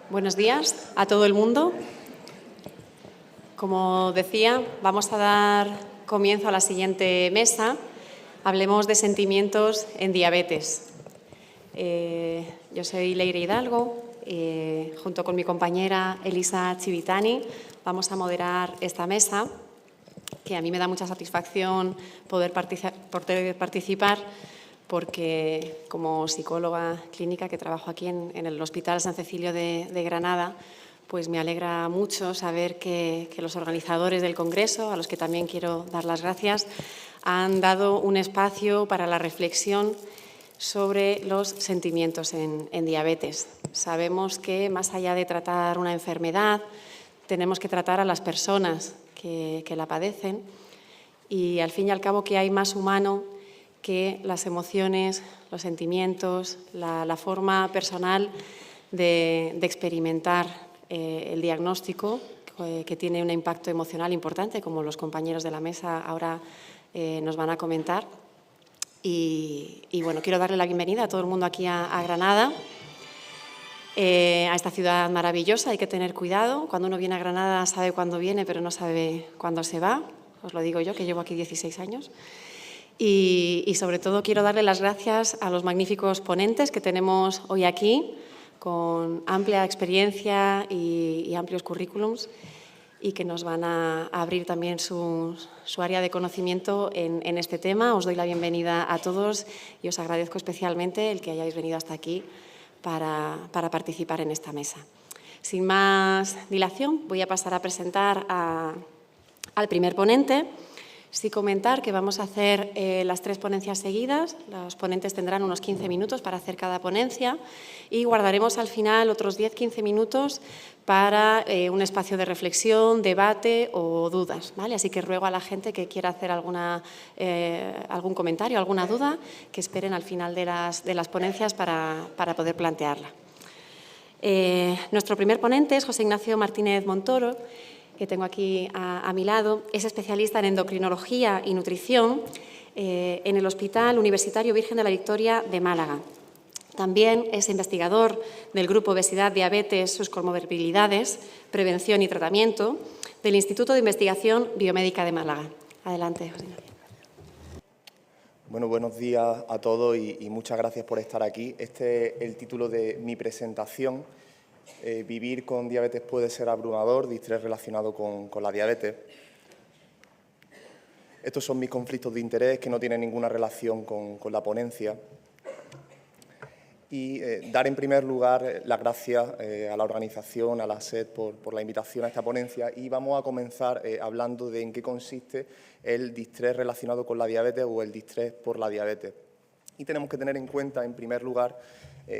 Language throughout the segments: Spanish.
Buenos días a todo el mundo. Como decía, vamos a dar comienzo a la siguiente mesa. Hablemos de sentimientos en diabetes. Yo soy Leire Hidalgo. Junto con mi compañera Elisa Chivitani vamos a moderar esta mesa, que a mí me da mucha satisfacción poder participar, porque como psicóloga clínica que trabajo aquí en el Hospital San Cecilio de Granada, pues me alegra mucho saber que los organizadores del Congreso, a los que también quiero dar las gracias, han dado un espacio para la reflexión sobre los sentimientos en diabetes. Sabemos que más allá de tratar una enfermedad, tenemos que tratar a las personas que la padecen, y al fin y al cabo, ¿qué hay más humano que las emociones, los sentimientos, la forma personal de experimentar el diagnóstico, que tiene un impacto emocional importante, como los compañeros de la mesa ahora nos van a comentar? Y bueno, quiero darle la bienvenida a todo el mundo aquí a Granada, a esta ciudad maravillosa. Hay que tener cuidado. Cuando uno viene a Granada sabe cuándo viene, pero no sabe cuándo se va. Os lo digo yo, que llevo aquí 16 años. Y sobre todo quiero darle las gracias a los magníficos ponentes que tenemos hoy aquí, con amplia experiencia y amplios currículums, y que nos van a abrir también su área de conocimiento en este tema. Os doy la bienvenida a todos y os agradezco especialmente el que hayáis venido hasta aquí para participar en esta mesa. Sin más dilación, voy a pasar a presentar al primer ponente. Sí comentar que vamos a hacer las 3 ponencias seguidas. Los ponentes tendrán unos 15 minutos para hacer cada ponencia y guardaremos al final otros 10-15 minutos para un espacio de reflexión, debate o dudas, ¿vale? Así que ruego a la gente que quiera hacer algún comentario, alguna duda, que esperen al final de las ponencias para poder plantearla. Nuestro primer ponente es José Ignacio Martínez Montoro, que tengo aquí a mi lado. Es especialista en endocrinología y nutrición en el Hospital Universitario Virgen de la Victoria de Málaga. También es investigador del Grupo Obesidad, Diabetes, sus comorbilidades, Prevención y Tratamiento del Instituto de Investigación Biomédica de Málaga. Adelante, José Ignacio. Bueno, buenos días a todos y muchas gracias por estar aquí. Este es el título de mi presentación. Vivir con diabetes puede ser abrumador, distrés relacionado con la diabetes. Estos son mis conflictos de interés que no tienen ninguna relación con la ponencia. Y dar en primer lugar las gracias a la organización, a la SED, por la invitación a esta ponencia, y vamos a comenzar hablando de en qué consiste el distrés relacionado con la diabetes o el distrés por la diabetes. Y tenemos que tener en cuenta, en primer lugar,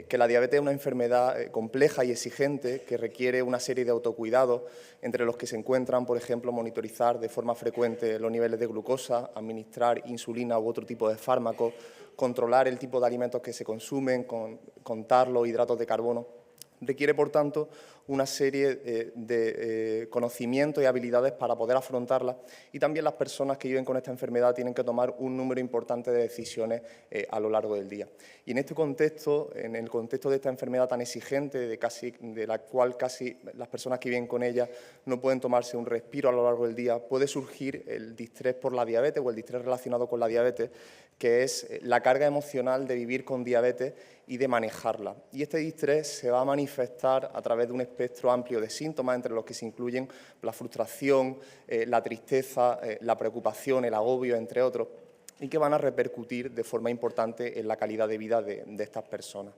que la diabetes es una enfermedad compleja y exigente que requiere una serie de autocuidados, entre los que se encuentran, por ejemplo, monitorizar de forma frecuente los niveles de glucosa, administrar insulina u otro tipo de fármacos, controlar el tipo de alimentos que se consumen, contar los hidratos de carbono. Requiere, por tanto, una serie de conocimientos y habilidades para poder afrontarla, y también las personas que viven con esta enfermedad tienen que tomar un número importante de decisiones a lo largo del día. Y en este contexto, en el contexto de esta enfermedad tan exigente, de la cual casi las personas que viven con ella no pueden tomarse un respiro a lo largo del día, puede surgir el distrés por la diabetes o el distrés relacionado con la diabetes, que es la carga emocional de vivir con diabetes y de manejarla. Y este distrés se va a manifestar a través de un espectro amplio de síntomas, entre los que se incluyen la frustración, la tristeza, la preocupación, el agobio, entre otros, y que van a repercutir de forma importante en la calidad de vida de estas personas.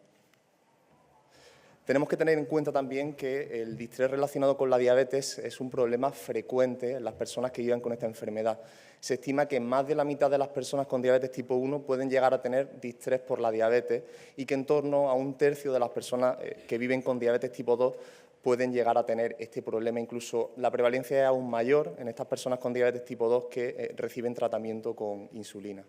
Tenemos que tener en cuenta también que el distrés relacionado con la diabetes es un problema frecuente en las personas que viven con esta enfermedad. Se estima que más de la mitad de las personas con diabetes tipo 1 pueden llegar a tener distrés por la diabetes, y que en torno a un tercio de las personas que viven con diabetes tipo 2 pueden llegar a tener este problema. Incluso la prevalencia es aún mayor en estas personas con diabetes tipo 2 que reciben tratamiento con insulina.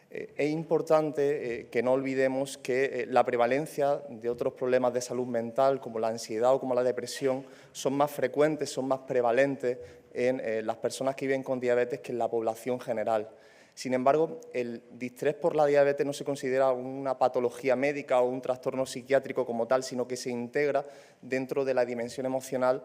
Es importante que no olvidemos que la prevalencia de otros problemas de salud mental, como la ansiedad o como la depresión, son más frecuentes, son más prevalentes en las personas que viven con diabetes que en la población general. Sin embargo, el distrés por la diabetes no se considera una patología médica o un trastorno psiquiátrico como tal, sino que se integra dentro de la dimensión emocional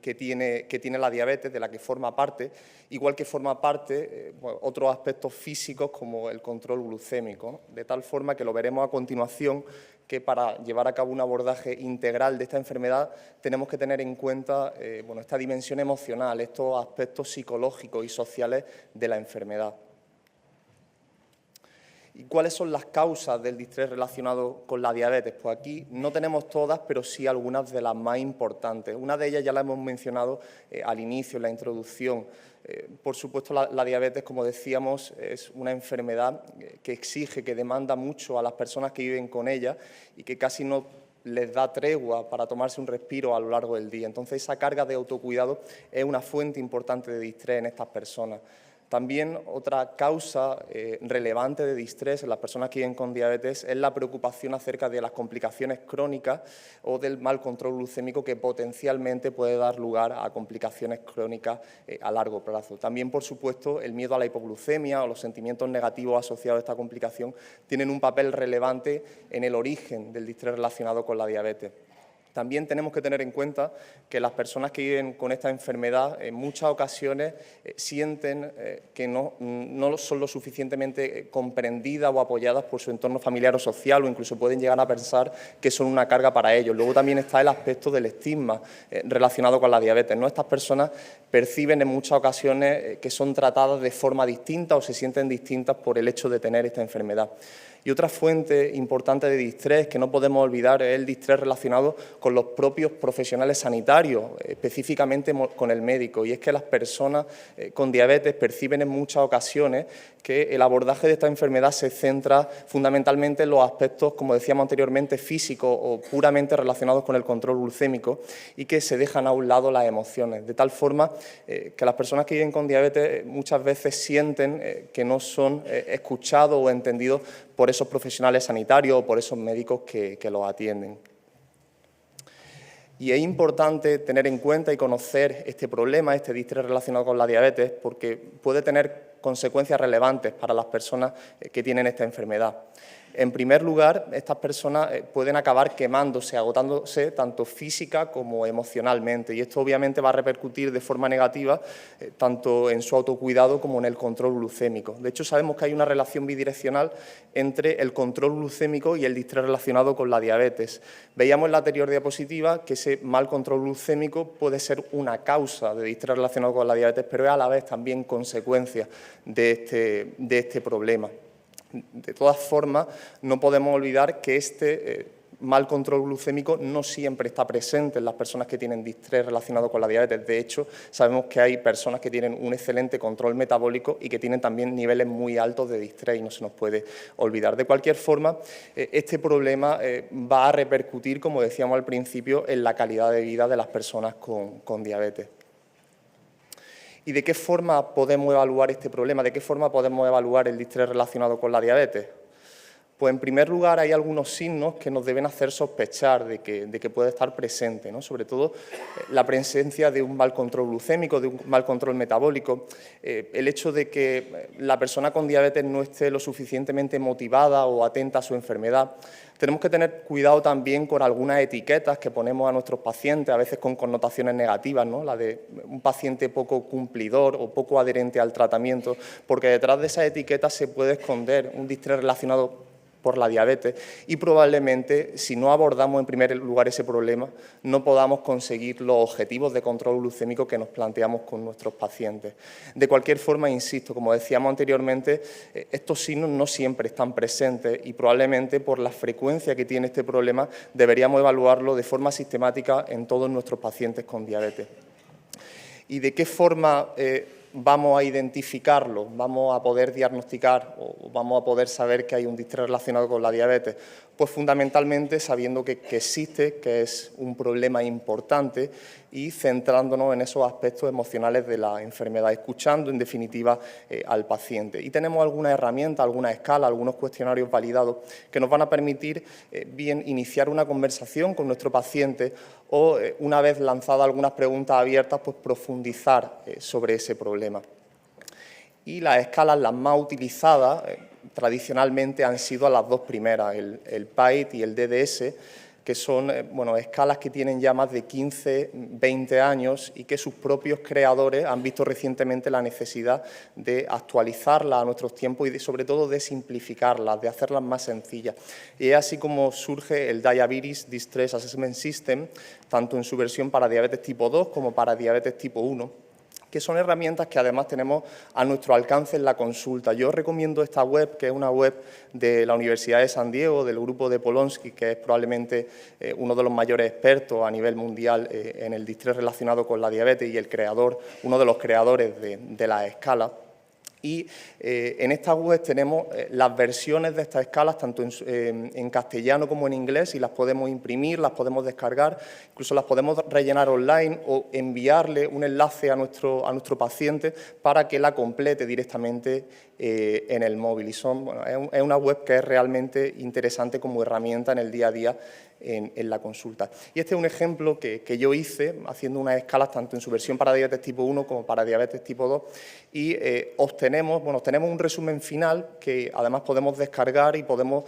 que tiene la diabetes, de la que forma parte, igual que forma parte otros aspectos físicos como el control glucémico, ¿no? De tal forma que lo veremos a continuación, que para llevar a cabo un abordaje integral de esta enfermedad tenemos que tener en cuenta esta dimensión emocional, estos aspectos psicológicos y sociales de la enfermedad. ¿Y cuáles son las causas del distrés relacionado con la diabetes? Pues aquí no tenemos todas, pero sí algunas de las más importantes. Una de ellas ya la hemos mencionado al inicio, en la introducción. Por supuesto, la diabetes, como decíamos, es una enfermedad que exige, que demanda mucho a las personas que viven con ella y que casi no les da tregua para tomarse un respiro a lo largo del día. Entonces, esa carga de autocuidado es una fuente importante de distrés en estas personas. También otra causa relevante de distrés en las personas que viven con diabetes es la preocupación acerca de las complicaciones crónicas o del mal control glucémico que potencialmente puede dar lugar a complicaciones crónicas a largo plazo. También, por supuesto, el miedo a la hipoglucemia o los sentimientos negativos asociados a esta complicación tienen un papel relevante en el origen del distrés relacionado con la diabetes. También tenemos que tener en cuenta que las personas que viven con esta enfermedad en muchas ocasiones sienten que no son lo suficientemente comprendidas o apoyadas por su entorno familiar o social, o incluso pueden llegar a pensar que son una carga para ellos. Luego también está el aspecto del estigma relacionado con la diabetes, ¿no? Estas personas perciben en muchas ocasiones que son tratadas de forma distinta o se sienten distintas por el hecho de tener esta enfermedad. Y otra fuente importante de distrés que no podemos olvidar es el distrés relacionado con los propios profesionales sanitarios, específicamente con el médico. Y es que las personas con diabetes perciben en muchas ocasiones que el abordaje de esta enfermedad se centra fundamentalmente en los aspectos, como decíamos anteriormente, físicos o puramente relacionados con el control glucémico, y que se dejan a un lado las emociones. De tal forma que las personas que viven con diabetes muchas veces sienten que no son escuchados o entendidos por esos profesionales sanitarios o por esos médicos que los atienden. Y es importante tener en cuenta y conocer este problema, este distrés relacionado con la diabetes, porque puede tener consecuencias relevantes para las personas que tienen esta enfermedad. En primer lugar, estas personas pueden acabar quemándose, agotándose tanto física como emocionalmente, y esto obviamente va a repercutir de forma negativa tanto en su autocuidado como en el control glucémico. De hecho, sabemos que hay una relación bidireccional entre el control glucémico y el distrés relacionado con la diabetes. Veíamos en la anterior diapositiva que ese mal control glucémico puede ser una causa de distrés relacionado con la diabetes, pero es a la vez también consecuencia de este problema. De todas formas, no podemos olvidar que este mal control glucémico no siempre está presente en las personas que tienen distrés relacionado con la diabetes. De hecho, sabemos que hay personas que tienen un excelente control metabólico y que tienen también niveles muy altos de distrés, y no se nos puede olvidar. De cualquier forma, este problema va a repercutir, como decíamos al principio, en la calidad de vida de las personas con diabetes. ¿Y de qué forma podemos evaluar este problema? ¿De qué forma podemos evaluar el distrés relacionado con la diabetes? Pues, en primer lugar, hay algunos signos que nos deben hacer sospechar de que puede estar presente, ¿no? Sobre todo la presencia de un mal control glucémico, de un mal control metabólico, el hecho de que la persona con diabetes no esté lo suficientemente motivada o atenta a su enfermedad. Tenemos que tener cuidado también con algunas etiquetas que ponemos a nuestros pacientes, a veces con connotaciones negativas, ¿no? La de un paciente poco cumplidor o poco adherente al tratamiento, porque detrás de esas etiquetas se puede esconder un distrés relacionado por la diabetes, y probablemente, si no abordamos en primer lugar ese problema, no podamos conseguir los objetivos de control glucémico que nos planteamos con nuestros pacientes. De cualquier forma, insisto, como decíamos anteriormente, estos signos no siempre están presentes, y probablemente por la frecuencia que tiene este problema deberíamos evaluarlo de forma sistemática en todos nuestros pacientes con diabetes. ¿Y de qué forma vamos a identificarlo, vamos a poder diagnosticar o vamos a poder saber que hay un distrés relacionado con la diabetes? Pues fundamentalmente sabiendo que existe, que es un problema importante y centrándonos en esos aspectos emocionales de la enfermedad, escuchando en definitiva al paciente. Y tenemos algunas herramientas, algunas escalas, algunos cuestionarios validados que nos van a permitir bien iniciar una conversación con nuestro paciente o una vez lanzadas algunas preguntas abiertas, pues profundizar sobre ese problema. Y las escalas las más utilizadas tradicionalmente han sido las dos primeras, el PAIT y el DDS, que son escalas que tienen ya más de 15, 20 años y que sus propios creadores han visto recientemente la necesidad de actualizarlas a nuestros tiempos y sobre todo de simplificarlas, de hacerlas más sencillas. Y es así como surge el Diabetes Distress Assessment System, tanto en su versión para diabetes tipo 2 como para diabetes tipo 1. Que son herramientas que además tenemos a nuestro alcance en la consulta. Yo recomiendo esta web, que es una web de la Universidad de San Diego, del grupo de Polonsky, que es probablemente uno de los mayores expertos a nivel mundial en el distrés relacionado con la diabetes y uno de los creadores de la escala. Y en esta web tenemos las versiones de estas escalas, tanto en castellano como en inglés, y las podemos imprimir, las podemos descargar, incluso las podemos rellenar online o enviarle un enlace a nuestro paciente para que la complete directamente en el móvil. Y es una web que es realmente interesante como herramienta en el día a día en la consulta. Y este es un ejemplo que yo hice haciendo unas escalas tanto en su versión para diabetes tipo 1 como para diabetes tipo 2 y obtenemos un resumen final que además podemos descargar y podemos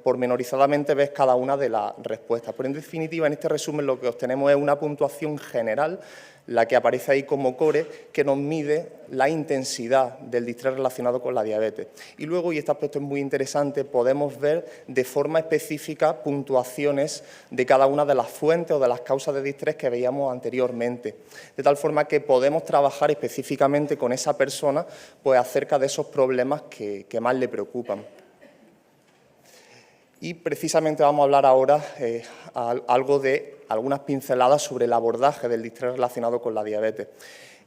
pormenorizadamente ver cada una de las respuestas. Pero en definitiva en este resumen lo que obtenemos es una puntuación general, la que aparece ahí como core, que nos mide la intensidad del distrés relacionado con la diabetes. Y luego, y este aspecto es muy interesante, podemos ver de forma específica puntuaciones de cada una de las fuentes o de las causas de distrés que veíamos anteriormente. De tal forma que podemos trabajar específicamente con esa persona pues, acerca de esos problemas que más le preocupan. Y precisamente vamos a hablar ahora algo de algunas pinceladas sobre el abordaje del distrés relacionado con la diabetes.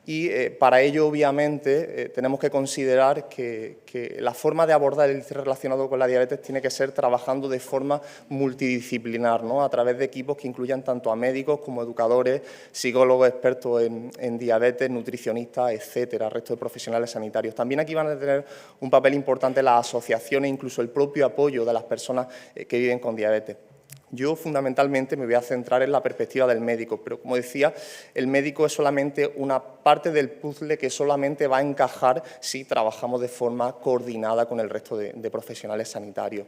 Y para ello, obviamente, tenemos que considerar que la forma de abordar el distrés relacionado con la diabetes tiene que ser trabajando de forma multidisciplinar, ¿no? A través de equipos que incluyan tanto a médicos como educadores, psicólogos expertos en diabetes, nutricionistas, etcétera, resto de profesionales sanitarios. También aquí van a tener un papel importante las asociaciones, incluso el propio apoyo de las personas que viven con diabetes. Yo fundamentalmente me voy a centrar en la perspectiva del médico, pero como decía, el médico es solamente una parte del puzzle que solamente va a encajar si trabajamos de forma coordinada con el resto de profesionales sanitarios.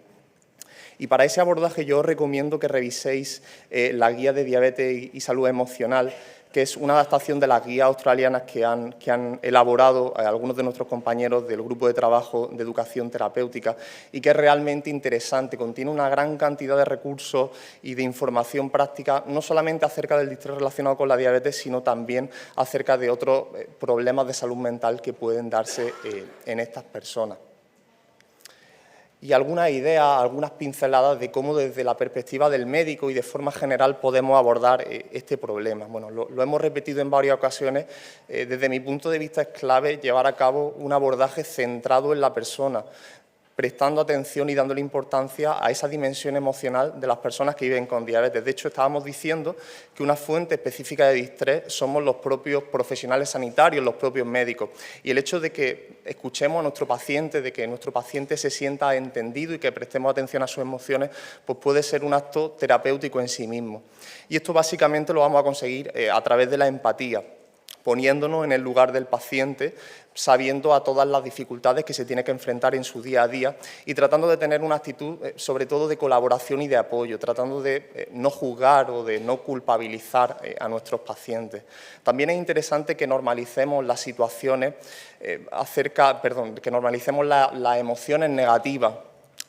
Y para ese abordaje yo os recomiendo que reviséis la guía de diabetes y salud emocional, que es una adaptación de las guías australianas que han elaborado algunos de nuestros compañeros del grupo de trabajo de educación terapéutica y que es realmente interesante. Contiene una gran cantidad de recursos y de información práctica, no solamente acerca del distrés relacionado con la diabetes, sino también acerca de otros problemas de salud mental que pueden darse en estas personas. Y algunas ideas, algunas pinceladas de cómo desde la perspectiva del médico y de forma general podemos abordar este problema. Bueno, lo hemos repetido en varias ocasiones, desde mi punto de vista es clave llevar a cabo un abordaje centrado en la persona, prestando atención y dándole importancia a esa dimensión emocional de las personas que viven con diabetes. De hecho, estábamos diciendo que una fuente específica de distrés somos los propios profesionales sanitarios, los propios médicos. Y el hecho de que escuchemos a nuestro paciente, de que nuestro paciente se sienta entendido y que prestemos atención a sus emociones, pues puede ser un acto terapéutico en sí mismo. Y esto básicamente lo vamos a conseguir a través de la empatía, poniéndonos en el lugar del paciente, sabiendo a todas las dificultades que se tiene que enfrentar en su día a día y tratando de tener una actitud sobre todo de colaboración y de apoyo, tratando de no juzgar o de no culpabilizar a nuestros pacientes. También es interesante que normalicemos las situaciones que normalicemos las emociones negativas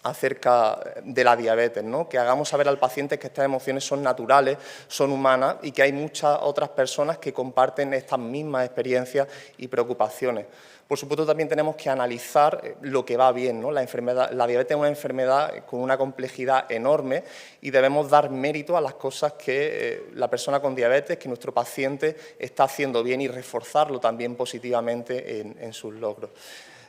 acerca de la diabetes, ¿no? Que hagamos saber al paciente que estas emociones son naturales, son humanas y que hay muchas otras personas que comparten estas mismas experiencias y preocupaciones. Por supuesto, también tenemos que analizar lo que va bien, ¿no? La diabetes es una enfermedad con una complejidad enorme y debemos dar mérito a las cosas que la persona con diabetes, que nuestro paciente está haciendo bien y reforzarlo también positivamente en sus logros.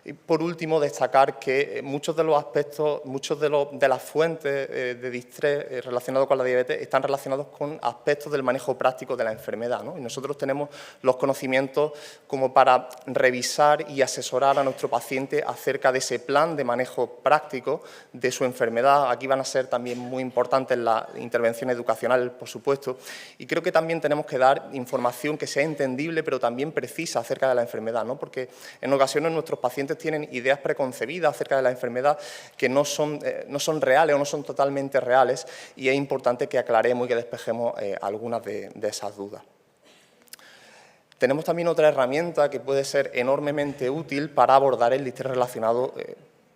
Y por último, destacar que muchos de los aspectos, de las fuentes de distrés relacionados con la diabetes están relacionados con aspectos del manejo práctico de la enfermedad, ¿no? Y nosotros tenemos los conocimientos como para revisar y asesorar a nuestro paciente acerca de ese plan de manejo práctico de su enfermedad. Aquí van a ser también muy importantes las intervenciones educacionales, por supuesto, y creo que también tenemos que dar información que sea entendible, pero también precisa acerca de la enfermedad, ¿no? Porque en ocasiones nuestros pacientes tienen ideas preconcebidas acerca de la enfermedad que no son reales o no son totalmente reales y es importante que aclaremos y que despejemos algunas de esas dudas. Tenemos también otra herramienta que puede ser enormemente útil para abordar el distrés relacionado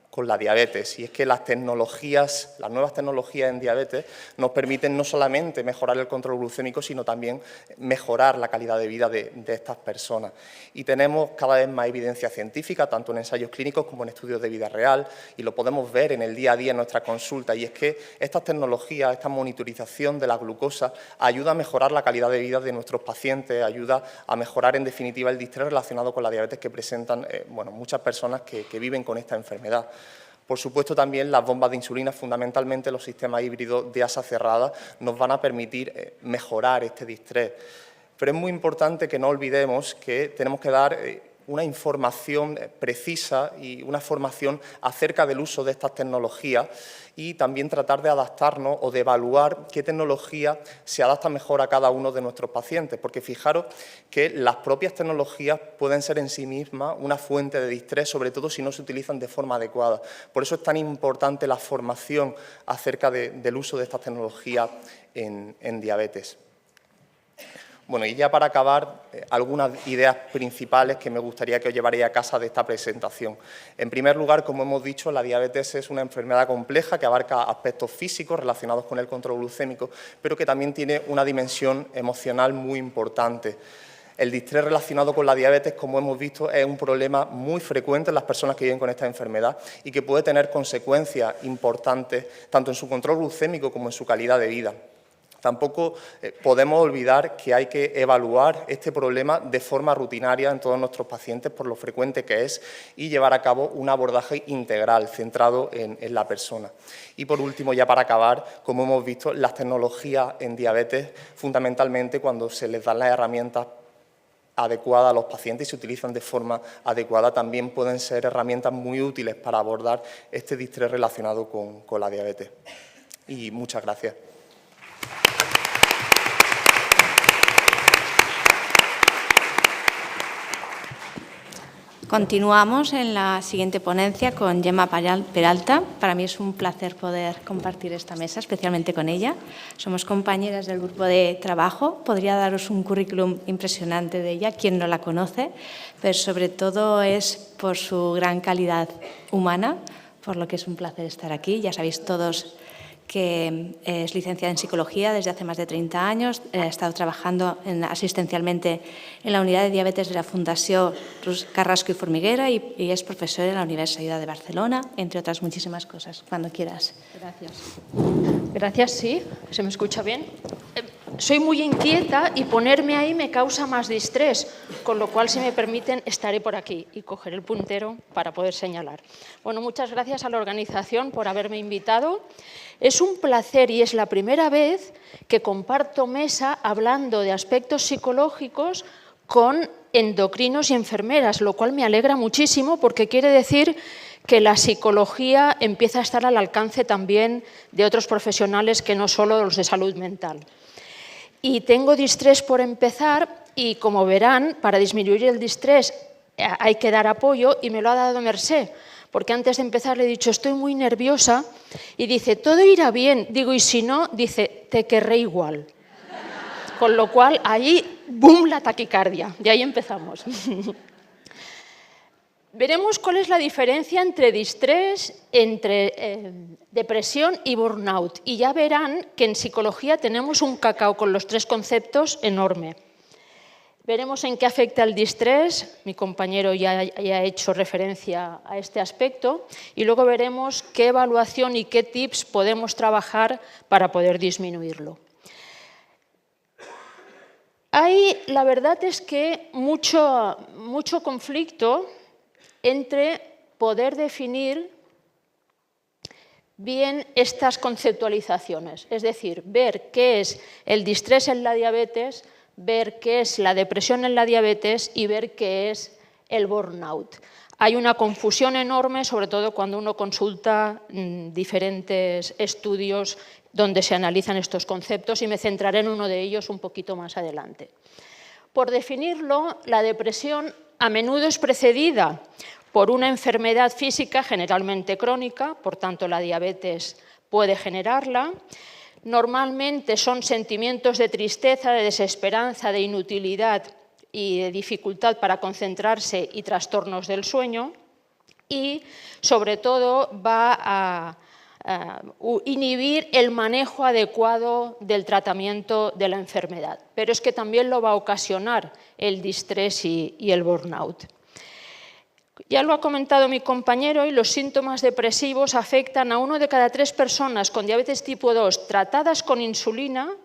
con la diabetes, y es que las nuevas tecnologías en diabetes nos permiten no solamente mejorar el control glucémico, sino también mejorar la calidad de vida de estas personas. Y tenemos cada vez más evidencia científica, tanto en ensayos clínicos como en estudios de vida real, y lo podemos ver en el día a día en nuestra consulta, y es que estas tecnologías, esta monitorización de la glucosa, ayuda a mejorar la calidad de vida de nuestros pacientes, ayuda a mejorar en definitiva el distrés relacionado con la diabetes que presentan muchas personas que viven con esta enfermedad. Por supuesto, también las bombas de insulina, fundamentalmente los sistemas híbridos de asa cerrada, nos van a permitir mejorar este distrés. Pero es muy importante que no olvidemos que tenemos que dar una información precisa y una formación acerca del uso de estas tecnologías y también tratar de adaptarnos o de evaluar qué tecnología se adapta mejor a cada uno de nuestros pacientes, porque fijaros que las propias tecnologías pueden ser en sí mismas una fuente de distrés, sobre todo si no se utilizan de forma adecuada. Por eso es tan importante la formación acerca del uso de estas tecnologías en diabetes. Bueno, y ya para acabar, algunas ideas principales que me gustaría que os llevarais a casa de esta presentación. En primer lugar, como hemos dicho, la diabetes es una enfermedad compleja que abarca aspectos físicos relacionados con el control glucémico, pero que también tiene una dimensión emocional muy importante. El distrés relacionado con la diabetes, como hemos visto, es un problema muy frecuente en las personas que viven con esta enfermedad y que puede tener consecuencias importantes tanto en su control glucémico como en su calidad de vida. Tampoco podemos olvidar que hay que evaluar este problema de forma rutinaria en todos nuestros pacientes por lo frecuente que es y llevar a cabo un abordaje integral centrado en la persona. Y por último, ya para acabar, como hemos visto, las tecnologías en diabetes, fundamentalmente cuando se les dan las herramientas adecuadas a los pacientes y se utilizan de forma adecuada, también pueden ser herramientas muy útiles para abordar este distrés relacionado con la diabetes. Y muchas gracias. Continuamos en la siguiente ponencia con Gemma Peralta. Para mí es un placer poder compartir esta mesa, especialmente con ella. Somos compañeras del grupo de trabajo. Podría daros un currículum impresionante de ella, quien no la conoce, pero sobre todo es por su gran calidad humana, por lo que es un placer estar aquí. Ya sabéis todos que es licenciada en Psicología desde hace más de 30 años, ha estado trabajando asistencialmente en la unidad de diabetes de la Fundació Carrasco y Formiguera y es profesora en la Universidad de Barcelona, entre otras muchísimas cosas. Cuando quieras. Gracias. Gracias, sí. ¿Se me escucha bien? Soy muy inquieta y ponerme ahí me causa más distrés, con lo cual, si me permiten, estaré por aquí y cogeré el puntero para poder señalar. Bueno, muchas gracias a la organización por haberme invitado. Es un placer y es la primera vez que comparto mesa hablando de aspectos psicológicos con endocrinos y enfermeras, lo cual me alegra muchísimo porque quiere decir que la psicología empieza a estar al alcance también de otros profesionales que no solo los de salud mental. Y tengo distrés por empezar y, como verán, para disminuir el distrés hay que dar apoyo y me lo ha dado Mercé, porque antes de empezar le he dicho estoy muy nerviosa y dice todo irá bien, digo y si no, dice te querré igual. Con lo cual ahí, ¡boom!, la taquicardia, de ahí empezamos. Veremos cuál es la diferencia entre distrés, entre depresión y burnout. Y ya verán que en psicología tenemos un cacao con los tres conceptos enorme. Veremos en qué afecta el distrés, mi compañero ya ha hecho referencia a este aspecto, y luego veremos qué evaluación y qué tips podemos trabajar para poder disminuirlo. Hay, la verdad es que mucho conflicto entre poder definir bien estas conceptualizaciones, es decir, ver qué es el distrés en la diabetes, ver qué es la depresión en la diabetes y ver qué es el burnout. Hay una confusión enorme, sobre todo cuando uno consulta diferentes estudios donde se analizan estos conceptos, y me centraré en uno de ellos un poquito más adelante. Por definirlo, la depresión a menudo es precedida por una enfermedad física, generalmente crónica, por tanto la diabetes puede generarla. Normalmente son sentimientos de tristeza, de desesperanza, de inutilidad y de dificultad para concentrarse y trastornos del sueño, y sobre todo va a inhibir el manejo adecuado del tratamiento de la enfermedad. Pero es que también lo va a ocasionar el distrés y el burnout. Ya lo ha comentado mi compañero, y los síntomas depresivos afectan a 1 de cada 3 personas con diabetes tipo 2 tratadas con insulina,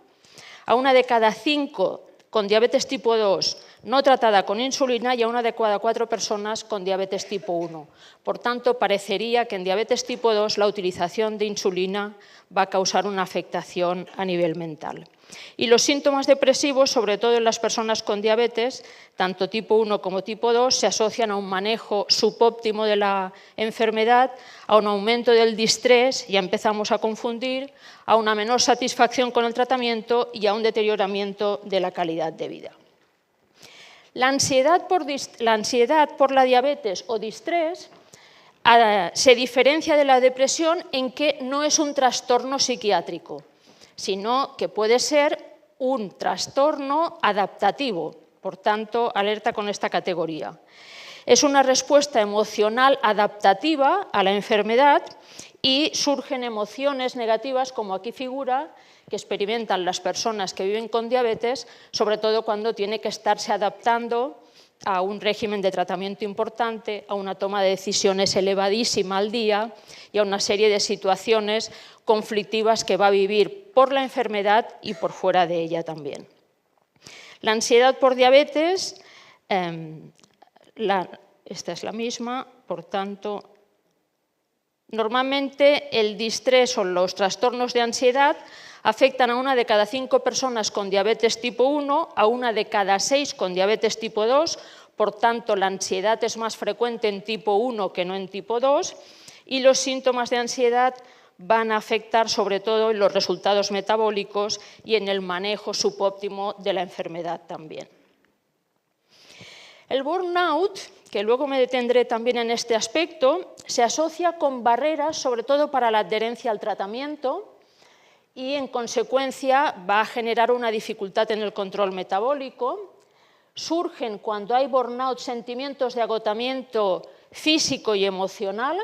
a 1 de cada 5 con diabetes tipo 2 no tratada con insulina y a 1 de cada 4 personas con diabetes tipo 1. Por tanto, parecería que en diabetes tipo 2 la utilización de insulina va a causar una afectación a nivel mental. Y los síntomas depresivos, sobre todo en las personas con diabetes, tanto tipo 1 como tipo 2, se asocian a un manejo subóptimo de la enfermedad, a un aumento del distrés, ya empezamos a confundir, a una menor satisfacción con el tratamiento y a un deterioramiento de la calidad de vida. La ansiedad por la diabetes o distrés se diferencia de la depresión en que no es un trastorno psiquiátrico, sino que puede ser un trastorno adaptativo, por tanto, alerta con esta categoría. Es una respuesta emocional adaptativa a la enfermedad y surgen emociones negativas, como aquí figura, que experimentan las personas que viven con diabetes, sobre todo cuando tiene que estarse adaptando a un régimen de tratamiento importante, a una toma de decisiones elevadísima al día y a una serie de situaciones conflictivas que va a vivir por la enfermedad y por fuera de ella también. La ansiedad por diabetes, esta es la misma, por tanto, normalmente el distrés o los trastornos de ansiedad afectan a 1 de cada 5 personas con diabetes tipo 1, a 1 de cada 6 con diabetes tipo 2, por tanto la ansiedad es más frecuente en tipo 1 que no en tipo 2, y los síntomas de ansiedad van a afectar sobre todo en los resultados metabólicos y en el manejo subóptimo de la enfermedad también. El burnout, que luego me detendré también en este aspecto, se asocia con barreras, sobre todo para la adherencia al tratamiento, y en consecuencia va a generar una dificultad en el control metabólico. Surgen cuando hay burnout sentimientos de agotamiento físico y emocional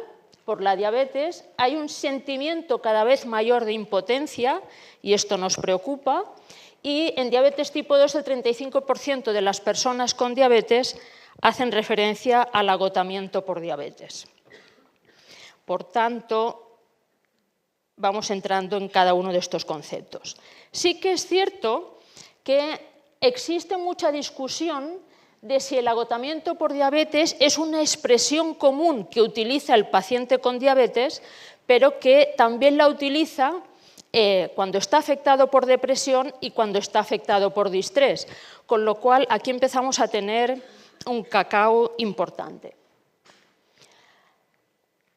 por la diabetes. Hay un sentimiento cada vez mayor de impotencia y esto nos preocupa. Y en diabetes tipo 2 el 35% de las personas con diabetes hacen referencia al agotamiento por diabetes. Por tanto, vamos entrando en cada uno de estos conceptos. Sí que es cierto que existe mucha discusión de si el agotamiento por diabetes es una expresión común que utiliza el paciente con diabetes, pero que también la utiliza cuando está afectado por depresión y cuando está afectado por distrés, con lo cual aquí empezamos a tener un cacao importante.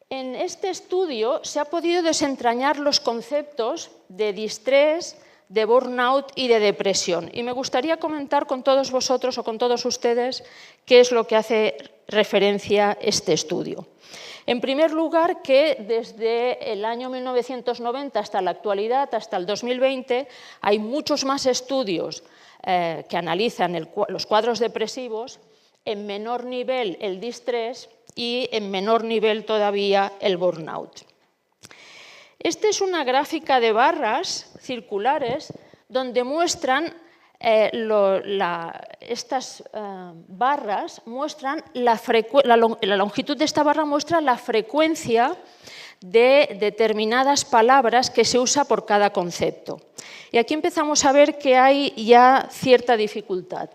En este estudio se ha podido desentrañar los conceptos de distrés, de burnout y de depresión. Y me gustaría comentar con todos vosotros o con todos ustedes qué es lo que hace referencia este estudio. En primer lugar, que desde el año 1990 hasta la actualidad, hasta el 2020, hay muchos más estudios que analizan los cuadros depresivos en menor nivel el distrés y en menor nivel todavía el burnout. Esta es una gráfica de barras circulares donde muestran, estas barras muestran la longitud de esta barra muestra la frecuencia de determinadas palabras que se usa por cada concepto. Y aquí empezamos a ver que hay ya cierta dificultad.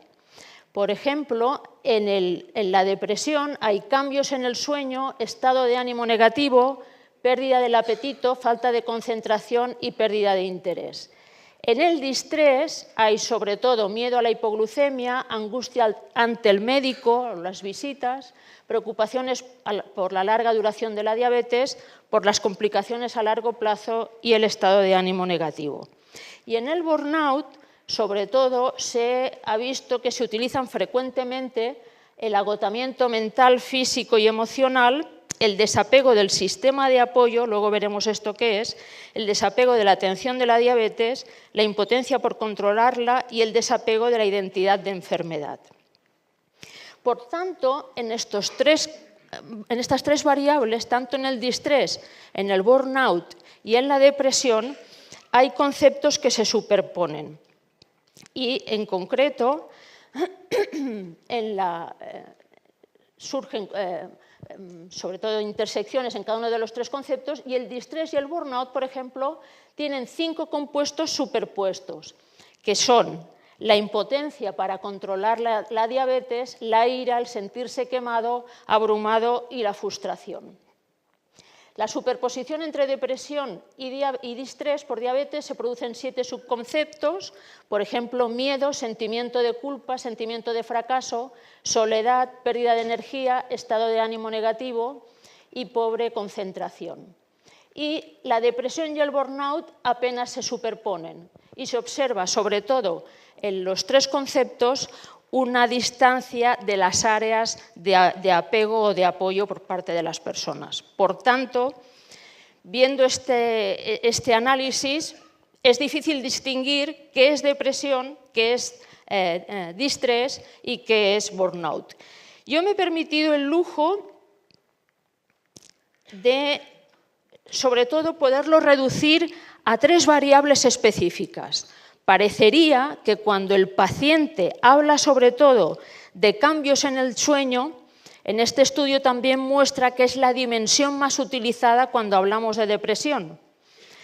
Por ejemplo, en la depresión hay cambios en el sueño, estado de ánimo negativo, pérdida del apetito, falta de concentración y pérdida de interés. En el distrés hay sobre todo miedo a la hipoglucemia, angustia ante el médico, las visitas, preocupaciones por la larga duración de la diabetes, por las complicaciones a largo plazo y el estado de ánimo negativo. Y en el burnout, sobre todo, se ha visto que se utilizan frecuentemente el agotamiento mental, físico y emocional, el desapego del sistema de apoyo, luego veremos esto qué es, el desapego de la atención de la diabetes, la impotencia por controlarla y el desapego de la identidad de enfermedad. Por tanto, en estas tres variables, tanto en el distrés, en el burnout y en la depresión, hay conceptos que se superponen. Y en concreto, surgen sobre todo intersecciones en cada uno de los tres conceptos, y el distrés y el burnout, por ejemplo, tienen 5 compuestos superpuestos, que son la impotencia para controlar la diabetes, la ira, el sentirse quemado, abrumado y la frustración. La superposición entre depresión y distrés por diabetes se producen 7 subconceptos, por ejemplo, miedo, sentimiento de culpa, sentimiento de fracaso, soledad, pérdida de energía, estado de ánimo negativo y pobre concentración. Y la depresión y el burnout apenas se superponen y se observa, sobre todo en los 3 conceptos, una distancia de las áreas de apego o de apoyo por parte de las personas. Por tanto, viendo este análisis, es difícil distinguir qué es depresión, qué es distrés y qué es burnout. Yo me he permitido el lujo de, sobre todo, poderlo reducir a 3 variables específicas. Parecería que cuando el paciente habla sobre todo de cambios en el sueño, en este estudio también muestra que es la dimensión más utilizada cuando hablamos de depresión.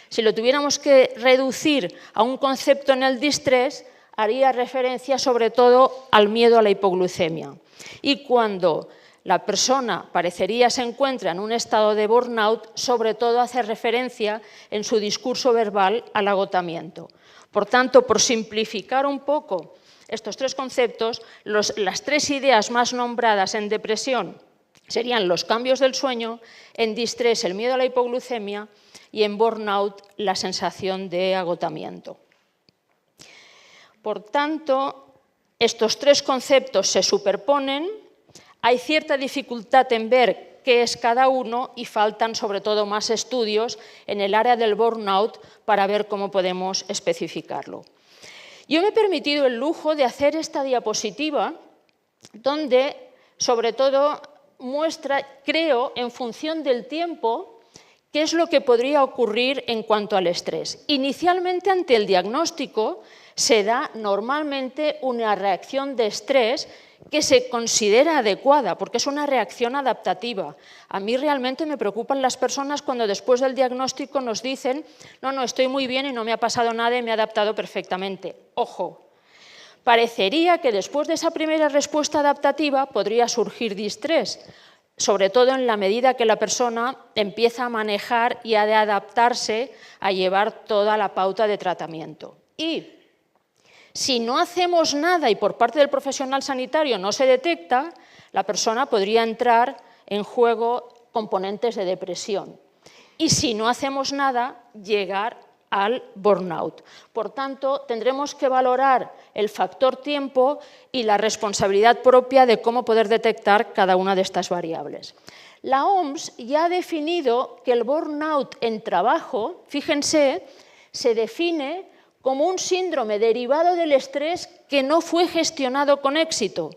Si lo tuviéramos que reducir a un concepto en el distrés, haría referencia sobre todo al miedo a la hipoglucemia. Y cuando la persona parecería se encuentra en un estado de burnout, sobre todo hace referencia en su discurso verbal al agotamiento. Por tanto, por simplificar un poco estos 3 conceptos, las 3 ideas más nombradas en depresión serían los cambios del sueño, en distrés el miedo a la hipoglucemia y en burnout la sensación de agotamiento. Por tanto, estos 3 conceptos se superponen, hay cierta dificultad en ver qué es cada uno y faltan sobre todo más estudios en el área del burnout para ver cómo podemos especificarlo. Yo me he permitido el lujo de hacer esta diapositiva donde sobre todo muestra, creo, en función del tiempo, qué es lo que podría ocurrir en cuanto al estrés. Inicialmente, ante el diagnóstico, se da normalmente una reacción de estrés que se considera adecuada, porque es una reacción adaptativa. A mí realmente me preocupan las personas cuando después del diagnóstico nos dicen no, estoy muy bien y no me ha pasado nada y me he adaptado perfectamente. Ojo, parecería que después de esa primera respuesta adaptativa podría surgir distrés, sobre todo en la medida que la persona empieza a manejar y a de adaptarse a llevar toda la pauta de tratamiento. Y si no hacemos nada y por parte del profesional sanitario no se detecta, la persona podría entrar en juego componentes de depresión. Y si no hacemos nada, llegar al burnout. Por tanto, tendremos que valorar el factor tiempo y la responsabilidad propia de cómo poder detectar cada una de estas variables. La OMS ya ha definido que el burnout en trabajo, fíjense, se define como un síndrome derivado del estrés que no fue gestionado con éxito.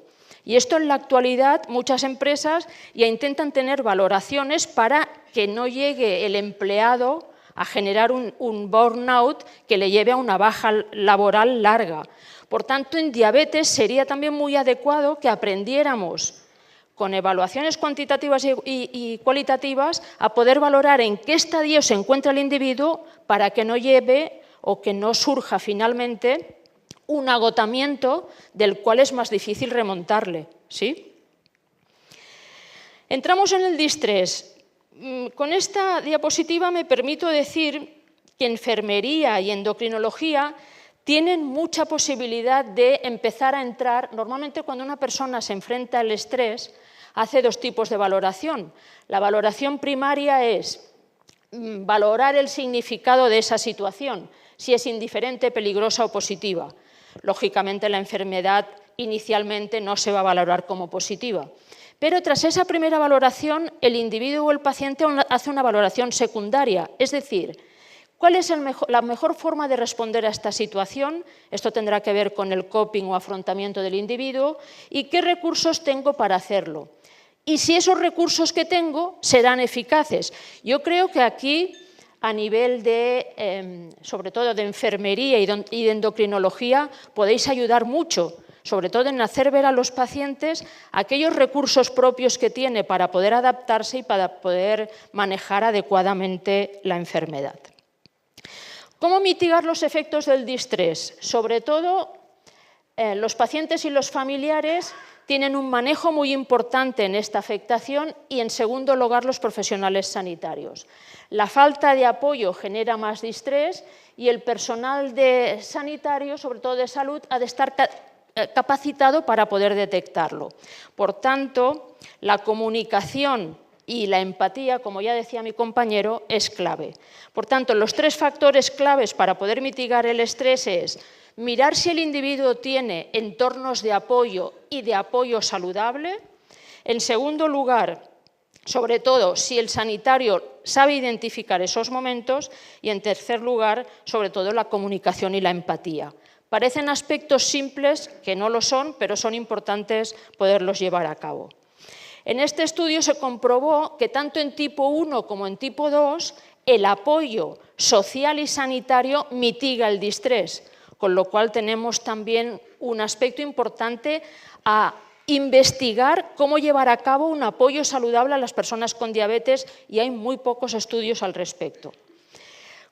Y esto en la actualidad muchas empresas ya intentan tener valoraciones para que no llegue el empleado a generar un burnout que le lleve a una baja laboral larga. Por tanto, en diabetes sería también muy adecuado que aprendiéramos con evaluaciones cuantitativas y cualitativas a poder valorar en qué estadio se encuentra el individuo para que no lleve o que no surja finalmente un agotamiento del cual es más difícil remontarle, ¿sí? Entramos en el distrés. Con esta diapositiva me permito decir que enfermería y endocrinología tienen mucha posibilidad de empezar a entrar. Normalmente cuando una persona se enfrenta al estrés, hace dos tipos de valoración. La valoración primaria es valorar el significado de esa situación, si es indiferente, peligrosa o positiva. Lógicamente, la enfermedad inicialmente no se va a valorar como positiva. Pero tras esa primera valoración, el individuo o el paciente hace una valoración secundaria, es decir, ¿cuál es la mejor forma de responder a esta situación? Esto tendrá que ver con el coping o afrontamiento del individuo y qué recursos tengo para hacerlo. Y si esos recursos que tengo serán eficaces. Yo creo que aquí, a nivel de, sobre todo de enfermería y de endocrinología, podéis ayudar mucho, sobre todo en hacer ver a los pacientes aquellos recursos propios que tiene para poder adaptarse y para poder manejar adecuadamente la enfermedad. ¿Cómo mitigar los efectos del distrés? Sobre todo, los pacientes y los familiares tienen un manejo muy importante en esta afectación y, en segundo lugar, los profesionales sanitarios. La falta de apoyo genera más distrés y el personal sanitario, sobre todo de salud, ha de estar capacitado para poder detectarlo. Por tanto, la comunicación y la empatía, como ya decía mi compañero, es clave. Por tanto, los tres factores claves para poder mitigar el estrés es mirar si el individuo tiene entornos de apoyo y de apoyo saludable. En segundo lugar, sobre todo, si el sanitario sabe identificar esos momentos. Y en tercer lugar, sobre todo, la comunicación y la empatía. Parecen aspectos simples, que no lo son, pero son importantes poderlos llevar a cabo. En este estudio se comprobó que tanto en tipo 1 como en tipo 2 el apoyo social y sanitario mitiga el distrés, con lo cual tenemos también un aspecto importante a investigar cómo llevar a cabo un apoyo saludable a las personas con diabetes y hay muy pocos estudios al respecto.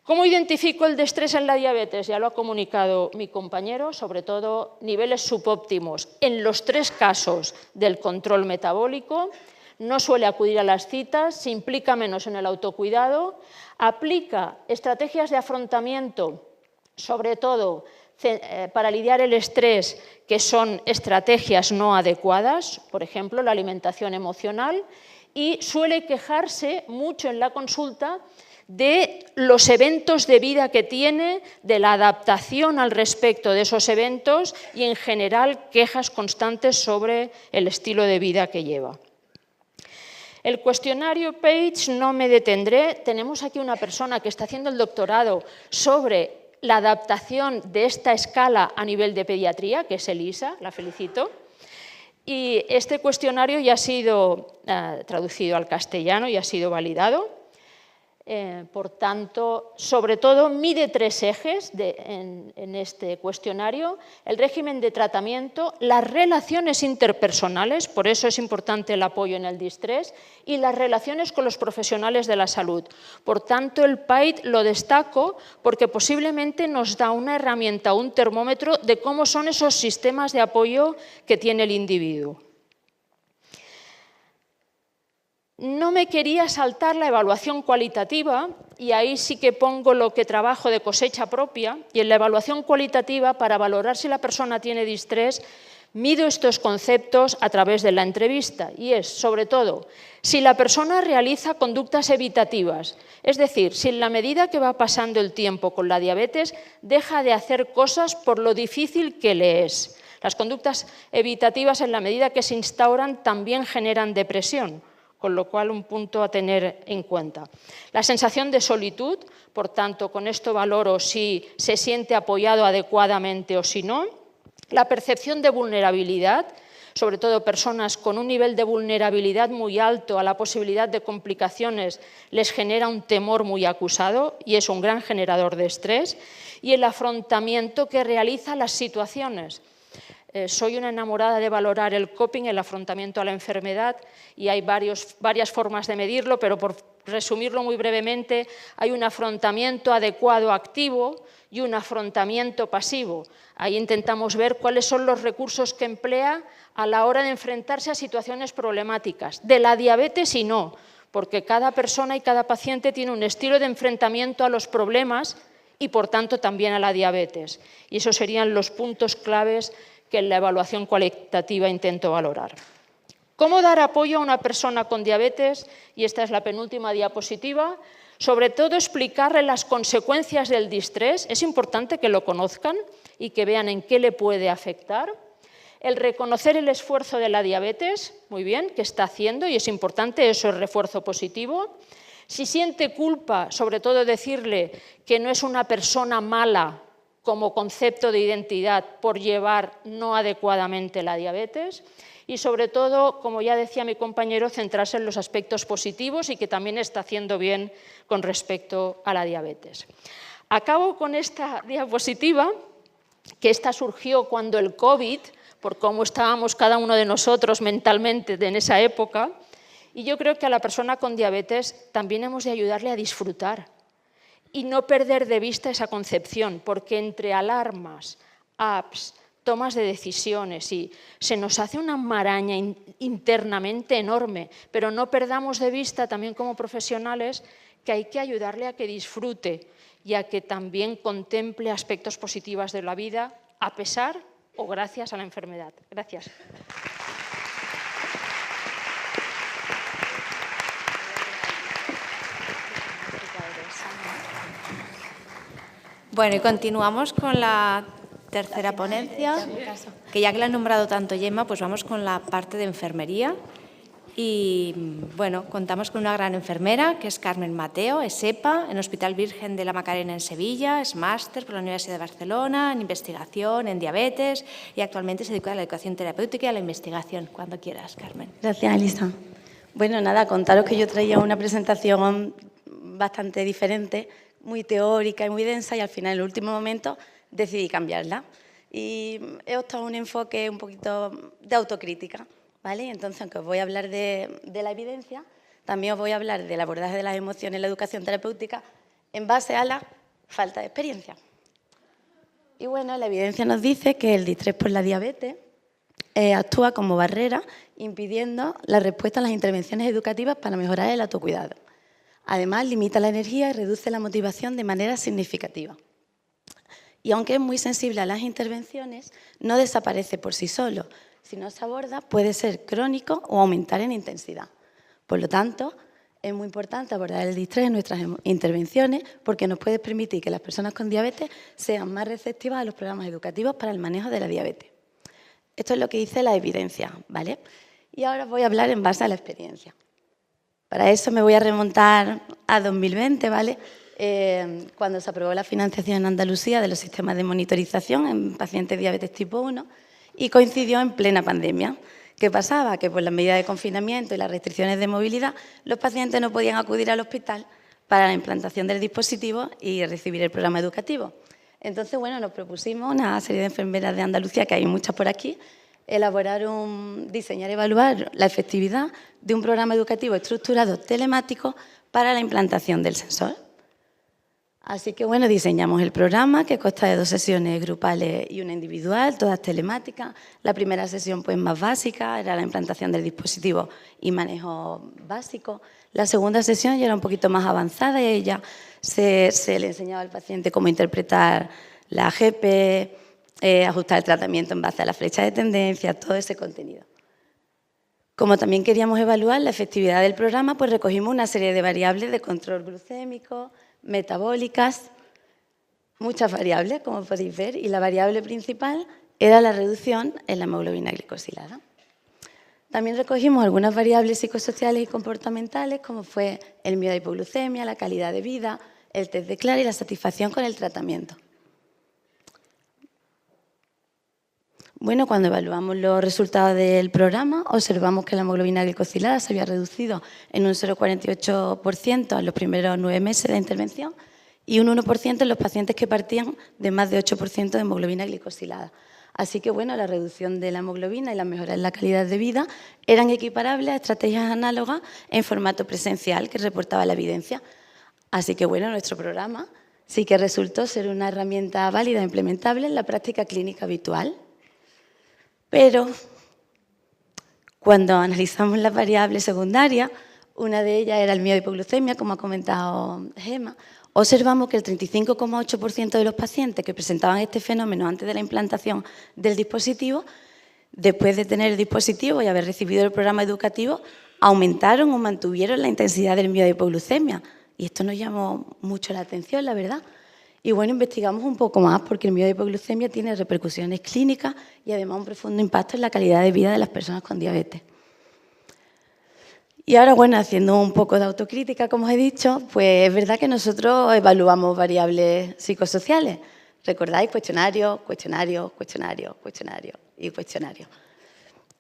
¿Cómo identifico el distrés en la diabetes? Ya lo ha comunicado mi compañero, sobre todo niveles subóptimos. En los tres casos del control metabólico, no suele acudir a las citas, se implica menos en el autocuidado, aplica estrategias de afrontamiento, sobre todo para lidiar el estrés, que son estrategias no adecuadas, por ejemplo, la alimentación emocional, y suele quejarse mucho en la consulta de los eventos de vida que tiene, de la adaptación al respecto de esos eventos y, en general, quejas constantes sobre el estilo de vida que lleva. El cuestionario PAGE no me detendré. Tenemos aquí una persona que está haciendo el doctorado sobre la adaptación de esta escala a nivel de pediatría, que es Elisa, la felicito. Y este cuestionario ya ha sido traducido al castellano y ha sido validado. Por tanto, sobre todo, mide tres ejes en este cuestionario: el régimen de tratamiento, las relaciones interpersonales, por eso es importante el apoyo en el distrés, y las relaciones con los profesionales de la salud. Por tanto, el PAID lo destaco porque posiblemente nos da una herramienta, un termómetro de cómo son esos sistemas de apoyo que tiene el individuo. No me quería saltar la evaluación cualitativa y ahí sí que pongo lo que trabajo de cosecha propia. Y en la evaluación cualitativa, para valorar si la persona tiene distrés, mido estos conceptos a través de la entrevista y es, sobre todo, si la persona realiza conductas evitativas, es decir, si en la medida que va pasando el tiempo con la diabetes deja de hacer cosas por lo difícil que le es. Las conductas evitativas, en la medida que se instauran, también generan depresión, con lo cual un punto a tener en cuenta. La sensación de solitud, por tanto, con esto valoro si se siente apoyado adecuadamente o si no. La percepción de vulnerabilidad, sobre todo personas con un nivel de vulnerabilidad muy alto a la posibilidad de complicaciones, les genera un temor muy acusado y es un gran generador de estrés, y el afrontamiento que realiza las situaciones. Soy una enamorada de valorar el coping, el afrontamiento a la enfermedad, y hay varias formas de medirlo, pero por resumirlo muy brevemente, hay un afrontamiento adecuado activo y un afrontamiento pasivo. Ahí intentamos ver cuáles son los recursos que emplea a la hora de enfrentarse a situaciones problemáticas. De la diabetes y no, porque cada persona y cada paciente tiene un estilo de enfrentamiento a los problemas y, por tanto, también a la diabetes. Y esos serían los puntos claves que en la evaluación cualitativa intento valorar. ¿Cómo dar apoyo a una persona con diabetes? Y esta es la penúltima diapositiva. Sobre todo, explicarle las consecuencias del distrés. Es importante que lo conozcan y que vean en qué le puede afectar. El reconocer el esfuerzo de la diabetes, muy bien, que está haciendo, y es importante, eso es refuerzo positivo. Si siente culpa, sobre todo decirle que no es una persona mala como concepto de identidad por llevar no adecuadamente la diabetes, y sobre todo, como ya decía mi compañero, centrarse en los aspectos positivos y que también está haciendo bien con respecto a la diabetes. Acabo con esta diapositiva, que esta surgió cuando el COVID, por cómo estábamos cada uno de nosotros mentalmente en esa época, y yo creo que a la persona con diabetes también hemos de ayudarle a disfrutar y no perder de vista esa concepción, porque entre alarmas, apps, tomas de decisiones, y se nos hace una maraña internamente enorme, pero no perdamos de vista también como profesionales que hay que ayudarle a que disfrute y a que también contemple aspectos positivos de la vida a pesar o gracias a la enfermedad. Gracias. Bueno, y continuamos con la tercera ponencia, que ya que la han nombrado tanto Gemma, pues vamos con la parte de enfermería. Y bueno, contamos con una gran enfermera, que es Carmen Mateo, es EPA en Hospital Virgen de la Macarena en Sevilla, es máster por la Universidad de Barcelona en investigación, en diabetes, y actualmente se dedica a la educación terapéutica y a la investigación. Cuando quieras, Carmen. Gracias, Elisa. Bueno, nada, contaros que yo traía una presentación bastante diferente, muy teórica y muy densa, y al final, en el último momento, decidí cambiarla. Y he optado un enfoque un poquito de autocrítica, ¿vale? Entonces, aunque os voy a hablar de la evidencia, también os voy a hablar del abordaje de las emociones en la educación terapéutica en base a la falta de experiencia. Y bueno, la evidencia nos dice que el distrés por la diabetes actúa como barrera, impidiendo la respuesta a las intervenciones educativas para mejorar el autocuidado. Además, limita la energía y reduce la motivación de manera significativa. Y aunque es muy sensible a las intervenciones, no desaparece por sí solo. Si no se aborda, puede ser crónico o aumentar en intensidad. Por lo tanto, es muy importante abordar el distrés en nuestras intervenciones porque nos puede permitir que las personas con diabetes sean más receptivas a los programas educativos para el manejo de la diabetes. Esto es lo que dice la evidencia, ¿vale? Y ahora os voy a hablar en base a la experiencia. Para eso me voy a remontar a 2020, ¿vale? Cuando se aprobó la financiación en Andalucía de los sistemas de monitorización en pacientes de diabetes tipo 1 y coincidió en plena pandemia. ¿Qué pasaba? Que por las medidas de confinamiento y las restricciones de movilidad, los pacientes no podían acudir al hospital para la implantación del dispositivo y recibir el programa educativo. Entonces, bueno, nos propusimos, una serie de enfermeras de Andalucía, que hay muchas por aquí, diseñar y evaluar la efectividad de un programa educativo estructurado telemático para la implantación del sensor. Así que, bueno, diseñamos el programa, que consta de 2 sesiones grupales y una individual, todas telemáticas. La primera sesión, pues, más básica, era la implantación del dispositivo y manejo básico. La segunda sesión ya era un poquito más avanzada y ella se le enseñaba al paciente cómo interpretar la AGP, ajustar el tratamiento en base a la flecha de tendencia, todo ese contenido. Como también queríamos evaluar la efectividad del programa, pues recogimos una serie de variables de control glucémico, metabólicas, muchas variables, como podéis ver, y la variable principal era la reducción en la hemoglobina glicosilada. También recogimos algunas variables psicosociales y comportamentales, como fue el miedo a hipoglucemia, la calidad de vida, el test de Clara y la satisfacción con el tratamiento. Bueno, cuando evaluamos los resultados del programa, observamos que la hemoglobina glicosilada se había reducido en un 0,48% en los primeros 9 meses de intervención y un 1% en los pacientes que partían de más de 8% de hemoglobina glicosilada. Así que, bueno, la reducción de la hemoglobina y la mejora en la calidad de vida eran equiparables a estrategias análogas en formato presencial que reportaba la evidencia. Así que, bueno, nuestro programa sí que resultó ser una herramienta válida e implementable en la práctica clínica habitual. Pero cuando analizamos las variables secundarias, una de ellas era el miedo a hipoglucemia, como ha comentado Gemma, observamos que el 35,8% de los pacientes que presentaban este fenómeno antes de la implantación del dispositivo, después de tener el dispositivo y haber recibido el programa educativo, aumentaron o mantuvieron la intensidad del miedo a hipoglucemia. Y esto nos llamó mucho la atención, la verdad. Y bueno, investigamos un poco más porque el miedo a hipoglucemia tiene repercusiones clínicas y además un profundo impacto en la calidad de vida de las personas con diabetes. Y ahora, bueno, haciendo un poco de autocrítica, como os he dicho, pues es verdad que nosotros evaluamos variables psicosociales. ¿Recordáis? Cuestionario, cuestionario, cuestionario, cuestionario y cuestionario.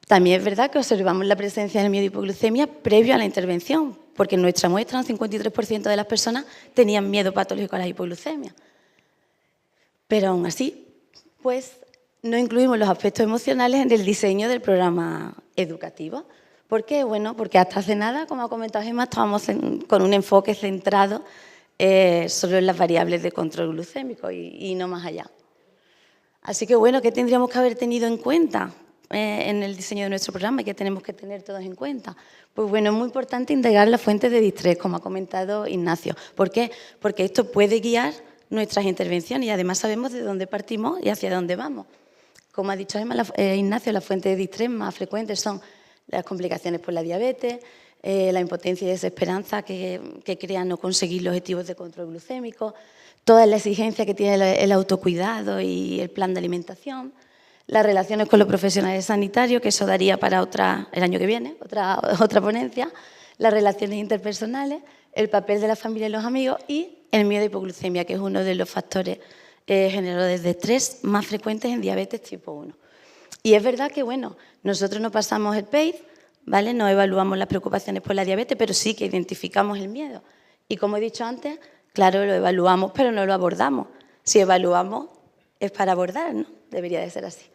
También es verdad que observamos la presencia del miedo a hipoglucemia previo a la intervención, porque en nuestra muestra un 53% de las personas tenían miedo patológico a la hipoglucemia. Pero aún así, pues no incluimos los aspectos emocionales en el diseño del programa educativo. ¿Por qué? Bueno, porque hasta hace nada, como ha comentado Gemma, estábamos con un enfoque centrado solo en las variables de control glucémico y no más allá. Así que, bueno, ¿qué tendríamos que haber tenido en cuenta en el diseño de nuestro programa y qué tenemos que tener todos en cuenta? Pues bueno, es muy importante integrar las fuentes de distrés, como ha comentado Ignacio. ¿Por qué? Porque esto puede guiar nuestras intervenciones y además sabemos de dónde partimos y hacia dónde vamos. Como ha dicho Ignacio, las fuentes de distrés más frecuentes son las complicaciones por la diabetes, la impotencia y desesperanza que crean no conseguir los objetivos de control glucémico, toda la exigencia que tiene el autocuidado y el plan de alimentación, las relaciones con los profesionales sanitarios, que eso daría para el año que viene, otra ponencia, las relaciones interpersonales, el papel de la familia y los amigos y el miedo a hipoglucemia, que es uno de los factores generadores de estrés más frecuentes en diabetes tipo 1. Y es verdad que, bueno, nosotros no pasamos el PACE, ¿vale? No evaluamos las preocupaciones por la diabetes, pero sí que identificamos el miedo. Y como he dicho antes, claro, lo evaluamos, pero no lo abordamos. Si evaluamos, es para abordar, ¿no? Debería de ser así.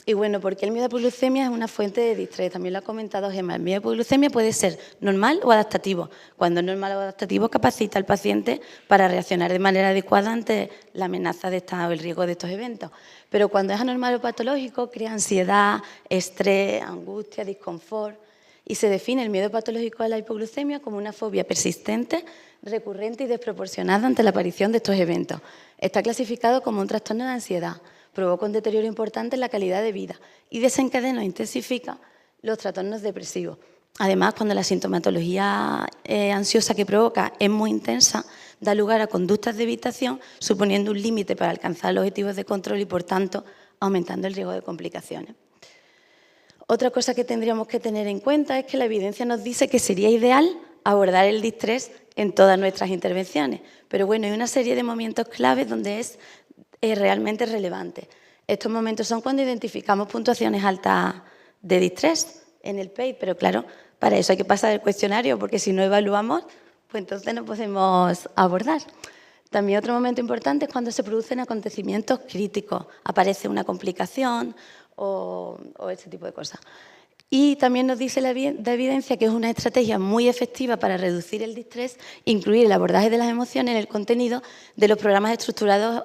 Y bueno, porque el miedo a hipoglucemia es una fuente de distrés, también lo ha comentado Gemma. El miedo a hipoglucemia puede ser normal o adaptativo. Cuando es normal o adaptativo, capacita al paciente para reaccionar de manera adecuada ante la amenaza o el riesgo de estos eventos. Pero cuando es anormal o patológico, crea ansiedad, estrés, angustia, disconfort. Y se define el miedo patológico a la hipoglucemia como una fobia persistente, recurrente y desproporcionada ante la aparición de estos eventos. Está clasificado como un trastorno de ansiedad. Provoca un deterioro importante en la calidad de vida y desencadena o intensifica los trastornos depresivos. Además, cuando la sintomatología ansiosa que provoca es muy intensa, da lugar a conductas de evitación, suponiendo un límite para alcanzar los objetivos de control y, por tanto, aumentando el riesgo de complicaciones. Otra cosa que tendríamos que tener en cuenta es que la evidencia nos dice que sería ideal abordar el distrés en todas nuestras intervenciones. Pero bueno, hay una serie de momentos claves donde es realmente relevante. Estos momentos son cuando identificamos puntuaciones altas de distrés en el PACE, pero claro, para eso hay que pasar el cuestionario, porque si no evaluamos, pues entonces no podemos abordar. También otro momento importante es cuando se producen acontecimientos críticos, aparece una complicación o ese tipo de cosas. Y también nos dice la evidencia que es una estrategia muy efectiva para reducir el distrés, incluir el abordaje de las emociones en el contenido de los programas estructurados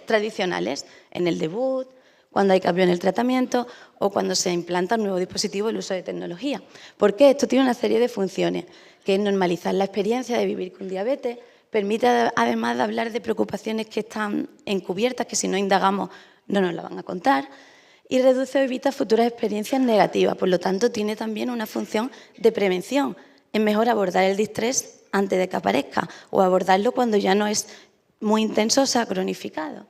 tradicionales, en el debut, cuando hay cambio en el tratamiento o cuando se implanta un nuevo dispositivo, el uso de tecnología. ¿Por qué? Esto tiene una serie de funciones, que es normalizar la experiencia de vivir con diabetes, permite además de hablar de preocupaciones que están encubiertas, que si no indagamos no nos la van a contar, y reduce o evita futuras experiencias negativas. Por lo tanto, tiene también una función de prevención. Es mejor abordar el distrés antes de que aparezca o abordarlo cuando ya no es muy intenso o se ha cronificado.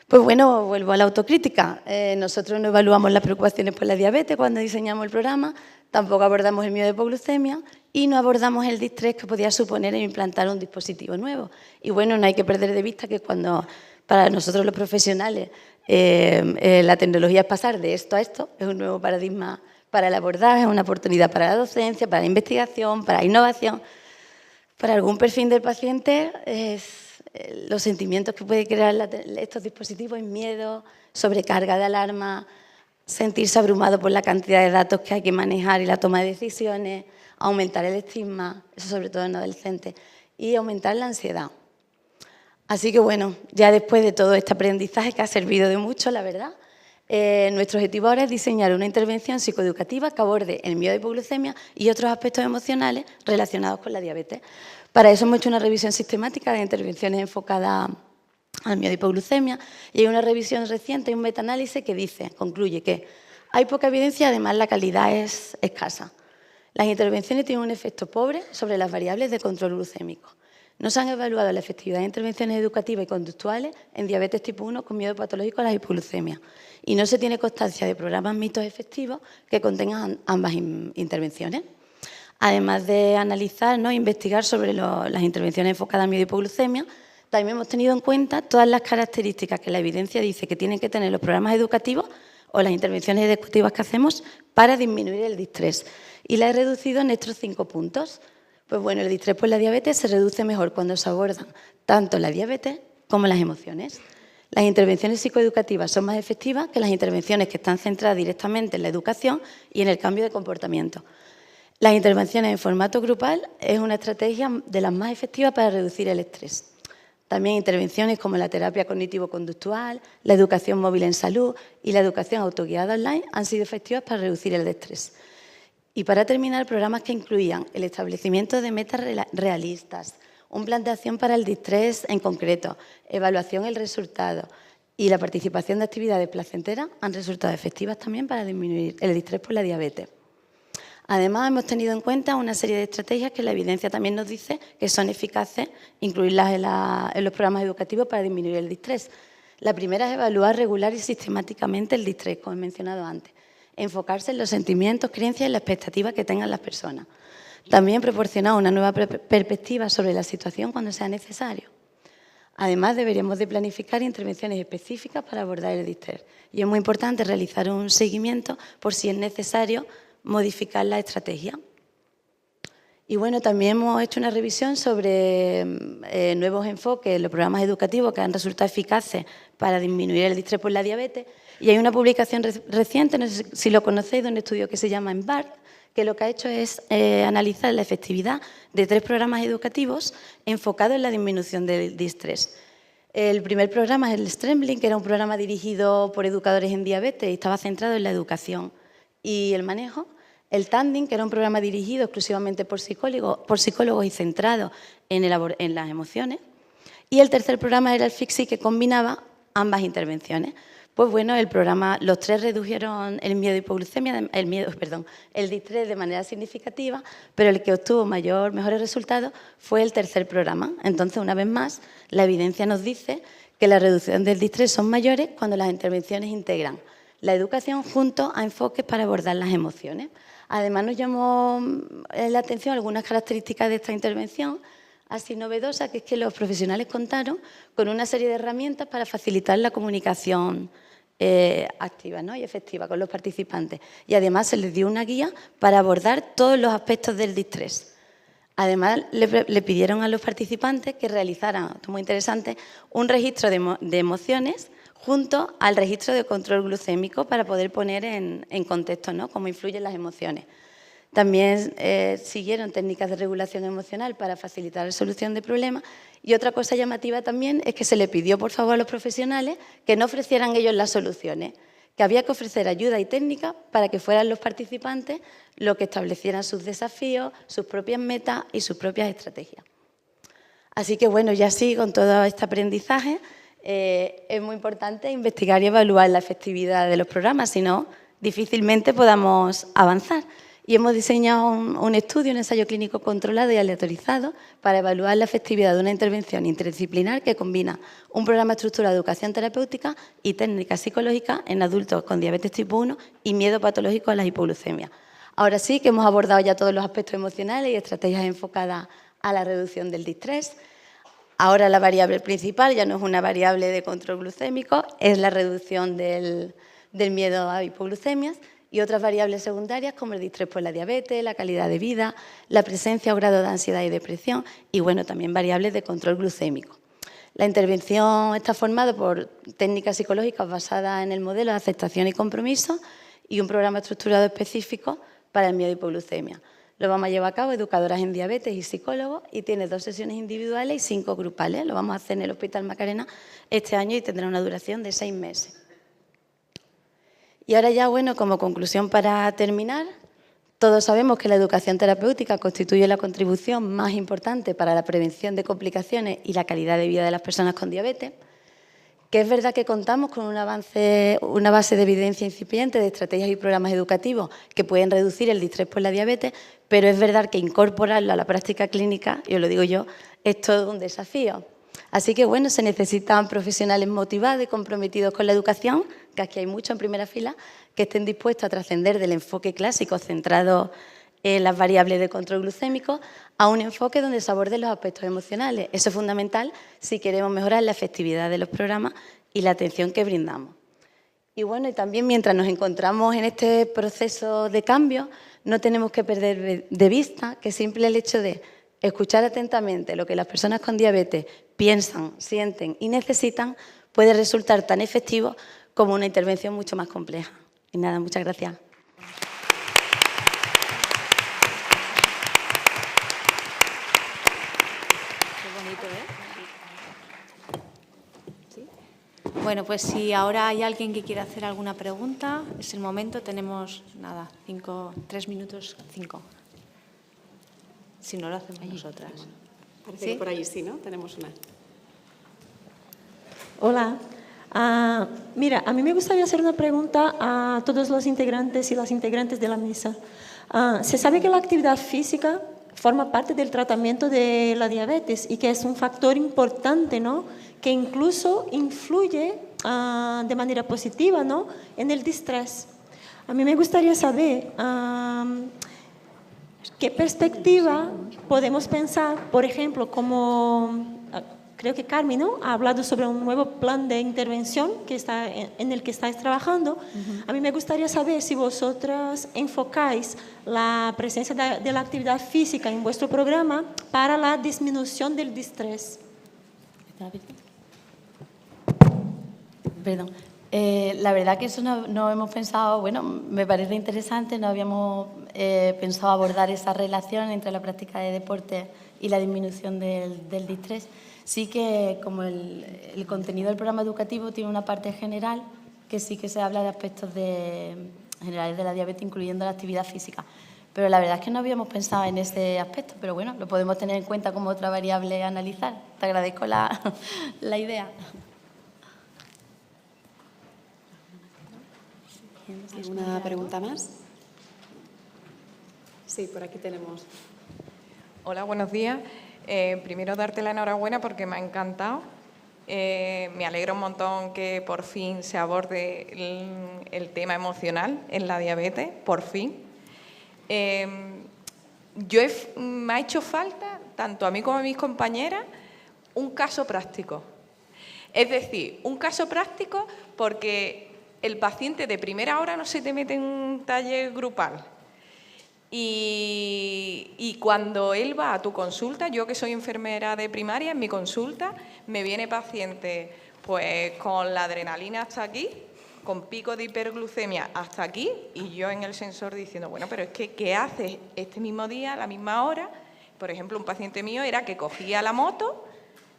Pues bueno, vuelvo a la autocrítica. Nosotros no evaluamos las preocupaciones por la diabetes cuando diseñamos el programa, tampoco abordamos el miedo a hipoglucemia y no abordamos el distrés que podía suponer el implantar un dispositivo nuevo. Y bueno, no hay que perder de vista que cuando para nosotros los profesionales La tecnología es pasar de esto a esto, es un nuevo paradigma para el abordaje, es una oportunidad para la docencia, para la investigación, para la innovación. Para algún perfil del paciente, los sentimientos que puede crear estos dispositivos es miedo, sobrecarga de alarma, sentirse abrumado por la cantidad de datos que hay que manejar y la toma de decisiones, aumentar el estigma, eso sobre todo en adolescentes, y aumentar la ansiedad. Así que bueno, ya después de todo este aprendizaje que ha servido de mucho, la verdad, nuestro objetivo ahora es diseñar una intervención psicoeducativa que aborde el miedo a hipoglucemia y otros aspectos emocionales relacionados con la diabetes. Para eso hemos hecho una revisión sistemática de intervenciones enfocadas al miedo a hipoglucemia y hay una revisión reciente y un metaanálisis que concluye que hay poca evidencia y además la calidad es escasa. Las intervenciones tienen un efecto pobre sobre las variables de control glucémico. No se han evaluado la efectividad de intervenciones educativas y conductuales en diabetes tipo 1 con miedo patológico a la hipoglucemia. Y no se tiene constancia de programas mixtos efectivos que contengan ambas intervenciones. Además de analizar, investigar sobre las intervenciones enfocadas en miedo a hipoglucemia, también hemos tenido en cuenta todas las características que la evidencia dice que tienen que tener los programas educativos o las intervenciones educativas que hacemos para disminuir el distrés. Y la he reducido en estos 5 puntos. Pues bueno, el distrés por la diabetes se reduce mejor cuando se abordan tanto la diabetes como las emociones. Las intervenciones psicoeducativas son más efectivas que las intervenciones que están centradas directamente en la educación y en el cambio de comportamiento. Las intervenciones en formato grupal es una estrategia de las más efectivas para reducir el estrés. También intervenciones como la terapia cognitivo-conductual, la educación móvil en salud y la educación autoguiada online han sido efectivas para reducir el estrés. Y para terminar, programas que incluían el establecimiento de metas realistas, un plan de acción para el distrés en concreto, evaluación del resultado y la participación de actividades placenteras han resultado efectivas también para disminuir el distrés por la diabetes. Además, hemos tenido en cuenta una serie de estrategias que la evidencia también nos dice que son eficaces incluirlas en los programas educativos para disminuir el distrés. La primera es evaluar regular y sistemáticamente el distrés, como he mencionado antes. Enfocarse en los sentimientos, creencias y las expectativas que tengan las personas. También proporcionar una nueva perspectiva sobre la situación cuando sea necesario. Además, deberíamos de planificar intervenciones específicas para abordar el distrés. Y es muy importante realizar un seguimiento por si es necesario modificar la estrategia. Y bueno, también hemos hecho una revisión sobre nuevos enfoques en los programas educativos que han resultado eficaces para disminuir el distrés por la diabetes. Y hay una publicación reciente, no sé si lo conocéis, de un estudio que se llama EMBARC, que lo que ha hecho es analizar la efectividad de 3 programas educativos enfocados en la disminución del distrés. El primer programa es el Strembling, que era un programa dirigido por educadores en diabetes y estaba centrado en la educación y el manejo. El Tandem, que era un programa dirigido exclusivamente por psicólogos y centrado en las emociones. Y el tercer programa era el Fixi, que combinaba ambas intervenciones. Pues bueno, los 3 redujeron el miedo a hipoglucemia, el distrés de manera significativa, pero el que obtuvo mejores resultados fue el tercer programa. Entonces, una vez más, la evidencia nos dice que la reducción del distrés son mayores cuando las intervenciones integran la educación junto a enfoques para abordar las emociones. Además, nos llamó la atención algunas características de esta intervención así novedosa, que es que los profesionales contaron con una serie de herramientas para facilitar la comunicación activa, y efectiva con los participantes. Y además se les dio una guía para abordar todos los aspectos del distrés. Además, le pidieron a los participantes que realizaran, esto es muy interesante, un registro de emociones junto al registro de control glucémico para poder poner en contexto cómo influyen las emociones. También siguieron técnicas de regulación emocional para facilitar la solución de problemas. Y otra cosa llamativa también es que se le pidió, por favor, a los profesionales que no ofrecieran ellos las soluciones, que había que ofrecer ayuda y técnica para que fueran los participantes los que establecieran sus desafíos, sus propias metas y sus propias estrategias. Así que, bueno, ya sí, con todo este aprendizaje, es muy importante investigar y evaluar la efectividad de los programas, si no, difícilmente podamos avanzar. Y hemos diseñado un estudio, un ensayo clínico controlado y aleatorizado para evaluar la efectividad de una intervención interdisciplinar que combina un programa estructurado de educación terapéutica y técnicas psicológicas en adultos con diabetes tipo 1 y miedo patológico a la hipoglucemia. Ahora sí que hemos abordado ya todos los aspectos emocionales y estrategias enfocadas a la reducción del distrés. Ahora la variable principal ya no es una variable de control glucémico, es la reducción del miedo a hipoglucemias, y otras variables secundarias como el distrés por la diabetes, la calidad de vida, la presencia o grado de ansiedad y depresión y, bueno, también variables de control glucémico. La intervención está formada por técnicas psicológicas basadas en el modelo de aceptación y compromiso y un programa estructurado específico para el miedo a hipoglucemia. Lo vamos a llevar a cabo educadoras en diabetes y psicólogos y tiene 2 sesiones individuales y 5 grupales. Lo vamos a hacer en el Hospital Macarena este año y tendrá una duración de 6 meses. Y ahora ya, bueno, como conclusión para terminar, todos sabemos que la educación terapéutica constituye la contribución más importante para la prevención de complicaciones y la calidad de vida de las personas con diabetes, que es verdad que contamos con una base de evidencia incipiente de estrategias y programas educativos que pueden reducir el distrés por la diabetes, pero es verdad que incorporarlo a la práctica clínica, y os lo digo yo, es todo un desafío. Así que, bueno, se necesitan profesionales motivados y comprometidos con la educación, que aquí hay muchos en primera fila, que estén dispuestos a trascender del enfoque clásico centrado en las variables de control glucémico a un enfoque donde se aborden los aspectos emocionales. Eso es fundamental si queremos mejorar la efectividad de los programas y la atención que brindamos. Y bueno, y también mientras nos encontramos en este proceso de cambio, no tenemos que perder de vista que simple el hecho de escuchar atentamente lo que las personas con diabetes piensan, sienten y necesitan puede resultar tan efectivo como una intervención mucho más compleja. Y nada, muchas gracias. Bueno, pues si ahora hay alguien que quiera hacer alguna pregunta, es el momento. Tenemos, nada, 3 minutos, 5. Si no, lo hacemos nosotras. Parece que por ahí sí, ¿no? Tenemos una. Hola. Mira, a mí me gustaría hacer una pregunta a todos los integrantes y las integrantes de la mesa. Se sabe que la actividad física forma parte del tratamiento de la diabetes y que es un factor importante, ¿no? Que incluso influye de manera positiva, ¿no? En el distrés. A mí me gustaría saber qué perspectiva podemos pensar, por ejemplo, como creo que Carmen, ¿no?, ha hablado sobre un nuevo plan de intervención que está en el que estáis trabajando. A mí me gustaría saber si vosotras enfocáis la presencia de la actividad física en vuestro programa para la disminución del distrés. Perdón. La verdad que eso no hemos pensado, bueno, me parece interesante, no habíamos pensado abordar esa relación entre la práctica de deporte y la disminución del distrés. Sí que como el contenido del programa educativo tiene una parte general, que sí que se habla de aspectos generales de la diabetes, incluyendo la actividad física. Pero la verdad es que no habíamos pensado en ese aspecto, pero bueno, lo podemos tener en cuenta como otra variable a analizar. Te agradezco la idea. ¿Alguna pregunta más? Sí, por aquí tenemos. Hola, buenos días. Primero darte la enhorabuena porque me ha encantado. Me alegra un montón que por fin se aborde el tema emocional en la diabetes, por fin. Me ha hecho falta, tanto a mí como a mis compañeras, un caso práctico. Es decir, un caso práctico porque el paciente de primera hora no se te mete en un taller grupal. Y cuando él va a tu consulta, yo que soy enfermera de primaria, en mi consulta me viene paciente pues con la adrenalina hasta aquí, con pico de hiperglucemia hasta aquí, y yo en el sensor diciendo, bueno, pero es que ¿qué haces este mismo día, a la misma hora? Por ejemplo, un paciente mío era que cogía la moto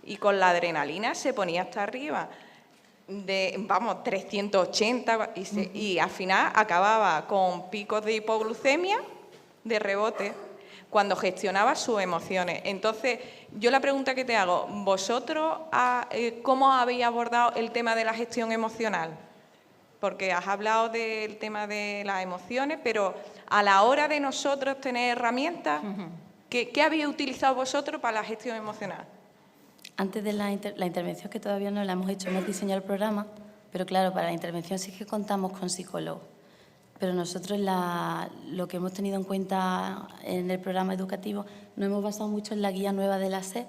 y con la adrenalina se ponía hasta arriba de, 380 y al final acababa con picos de hipoglucemia de rebote cuando gestionaba sus emociones. Entonces, yo la pregunta que te hago, ¿vosotros cómo habéis abordado el tema de la gestión emocional? Porque has hablado del tema de las emociones, pero a la hora de nosotros tener herramientas, ¿qué habéis utilizado vosotros para la gestión emocional? Antes de la intervención, que todavía no la hemos hecho, hemos diseñado el programa, pero claro, para la intervención sí que contamos con psicólogos. Pero nosotros lo que hemos tenido en cuenta en el programa educativo nos hemos basado mucho en la guía nueva de la SED,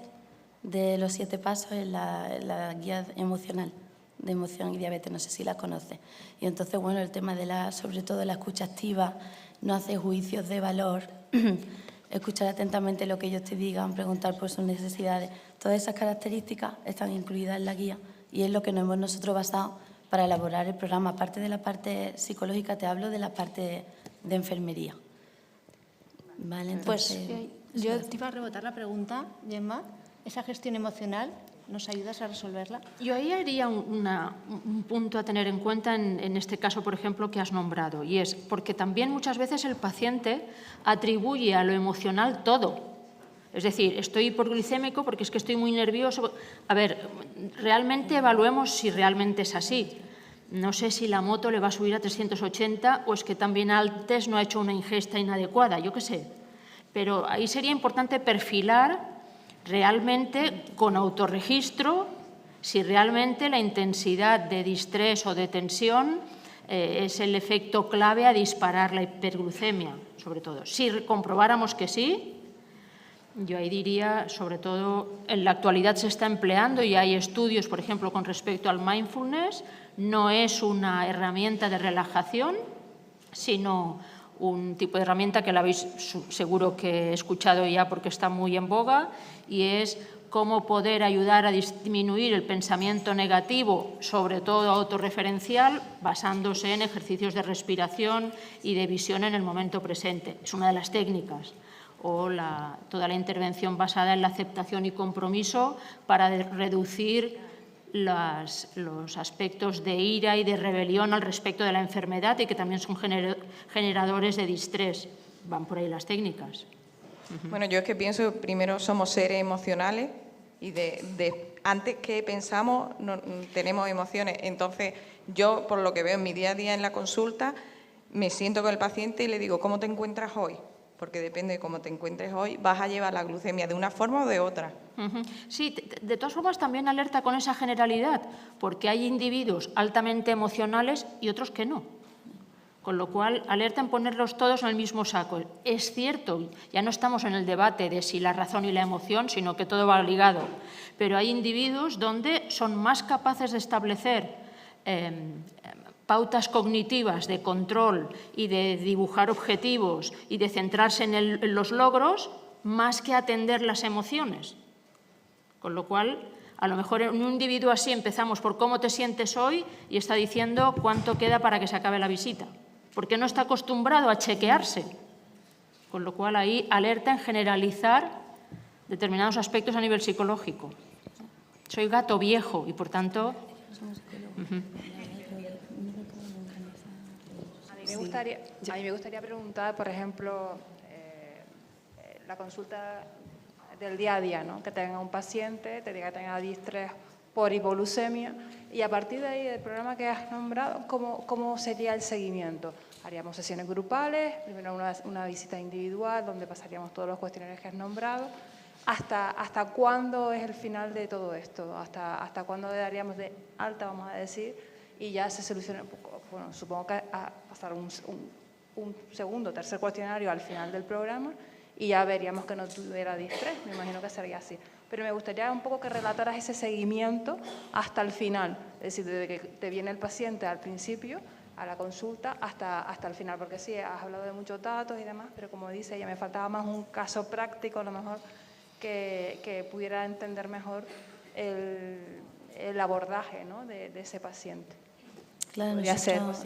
de los 7 pasos es la guía emocional de emoción y diabetes, no sé si la conoce. Y entonces, bueno, el tema de sobre todo la escucha activa, no hacer juicios de valor, escuchar atentamente lo que ellos te digan, preguntar por sus necesidades, todas esas características están incluidas en la guía y es lo que nos hemos nosotros basado para elaborar el programa. Aparte de la parte psicológica, te hablo de la parte de enfermería. Vale, entonces, pues yo te iba a rebotar la pregunta, Gemma. Esa gestión emocional, ¿nos ayudas a resolverla? Yo ahí haría un punto a tener en cuenta en este caso, por ejemplo, que has nombrado, y es porque también muchas veces el paciente atribuye a lo emocional todo. Es decir, estoy hiperglicémico porque es que estoy muy nervioso. A ver, realmente evaluemos si realmente es así. No sé si la moto le va a subir a 380 o es que también antes no ha hecho una ingesta inadecuada, yo qué sé. Pero ahí sería importante perfilar realmente con autorregistro si realmente la intensidad de distrés o de tensión es el efecto clave a disparar la hiperglucemia, sobre todo. Si comprobáramos que sí, yo ahí diría, sobre todo, en la actualidad se está empleando y hay estudios, por ejemplo, con respecto al mindfulness, no es una herramienta de relajación, sino un tipo de herramienta que la habéis seguro que he escuchado ya porque está muy en boga, y es cómo poder ayudar a disminuir el pensamiento negativo, sobre todo autorreferencial, basándose en ejercicios de respiración y de visión en el momento presente. Es una de las técnicas. O toda la intervención basada en la aceptación y compromiso para reducir los aspectos de ira y de rebelión al respecto de la enfermedad y que también son generadores de distrés. Van por ahí las técnicas. Bueno, yo es que pienso, primero somos seres emocionales y antes que pensamos tenemos emociones. Entonces, yo, por lo que veo en mi día a día en la consulta, me siento con el paciente y le digo, ¿cómo te encuentras hoy? Porque depende de cómo te encuentres hoy, vas a llevar la glucemia de una forma o de otra. Sí, de todas formas también alerta con esa generalidad, porque hay individuos altamente emocionales y otros que no. Con lo cual, alerta en ponerlos todos en el mismo saco. Es cierto, ya no estamos en el debate de si la razón y la emoción, sino que todo va ligado. Pero hay individuos donde son más capaces de establecer pautas cognitivas de control y de dibujar objetivos y de centrarse en los logros, más que atender las emociones. Con lo cual, a lo mejor en un individuo así empezamos por cómo te sientes hoy y está diciendo cuánto queda para que se acabe la visita, porque no está acostumbrado a chequearse. Con lo cual, ahí alerta en generalizar determinados aspectos a nivel psicológico. Soy gato viejo y, por tanto... A mí me gustaría preguntar, por ejemplo, la consulta del día a día, ¿no? Que tenga un paciente, te diga que tenga distrés por hipoglucemia, y a partir de ahí, del programa que has nombrado, ¿cómo sería el seguimiento? Haríamos sesiones grupales, primero una visita individual, donde pasaríamos todos los cuestionarios que has nombrado. ¿Hasta cuándo es el final de todo esto? ¿Hasta cuándo daríamos de alta, vamos a decir, y ya se soluciona? Bueno, supongo que a pasar un segundo o tercer cuestionario al final del programa y ya veríamos que no tuviera distrés, me imagino que sería así. Pero me gustaría un poco que relataras ese seguimiento hasta el final, es decir, desde que te viene el paciente al principio, a la consulta, hasta el final, porque sí, has hablado de muchos datos y demás, pero como dice ella, me faltaba más un caso práctico, a lo mejor, que pudiera entender mejor el abordaje, ¿no? de ese paciente. Claro, nosotros,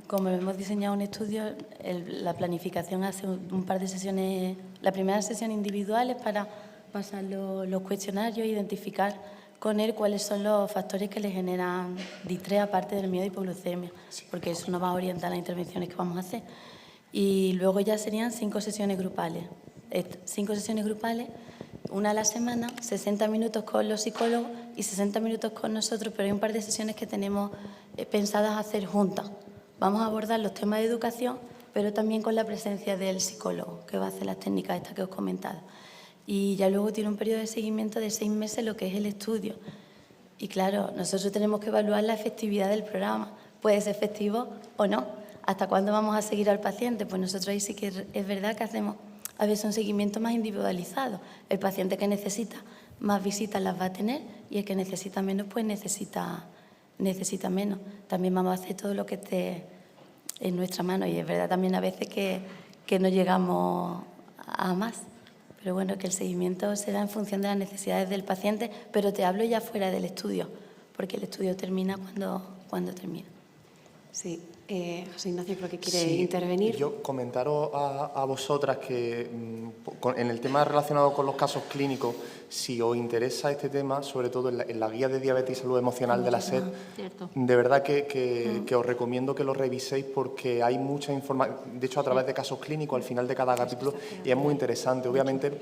como hemos diseñado un estudio, la planificación hace un par de sesiones, la primera sesión individual es para pasar los cuestionarios, identificar con él cuáles son los factores que le generan distrés aparte del miedo a hipoglucemia, porque eso nos va a orientar las intervenciones que vamos a hacer. Y luego ya serían 5 sesiones grupales. 5 sesiones grupales, una a la semana, 60 minutos con los psicólogos y 60 minutos con nosotros, pero hay un par de sesiones que tenemos pensadas hacer juntas. Vamos a abordar los temas de educación, pero también con la presencia del psicólogo, que va a hacer las técnicas estas que os he comentado. Y ya luego tiene un periodo de seguimiento de 6 meses, lo que es el estudio. Y claro, nosotros tenemos que evaluar la efectividad del programa. Puede ser efectivo o no. ¿Hasta cuándo vamos a seguir al paciente? Pues nosotros ahí sí que es verdad que hacemos a veces un seguimiento más individualizado. El paciente que necesita más visitas las va a tener, y el que necesita menos, pues necesita menos. También vamos a hacer todo lo que esté en nuestra mano, y es verdad también a veces que no llegamos a más. Pero bueno, que el seguimiento se da en función de las necesidades del paciente, pero te hablo ya fuera del estudio, porque el estudio termina cuando termina. Sí, José Ignacio creo que quiere intervenir. Yo comentaros a vosotras que en el tema relacionado con los casos clínicos, si os interesa este tema, sobre todo en la guía de diabetes y salud emocional de la SED, de verdad que os recomiendo que lo reviséis, porque hay mucha información, de hecho a través de casos clínicos al final de cada capítulo, y es muy interesante. Obviamente,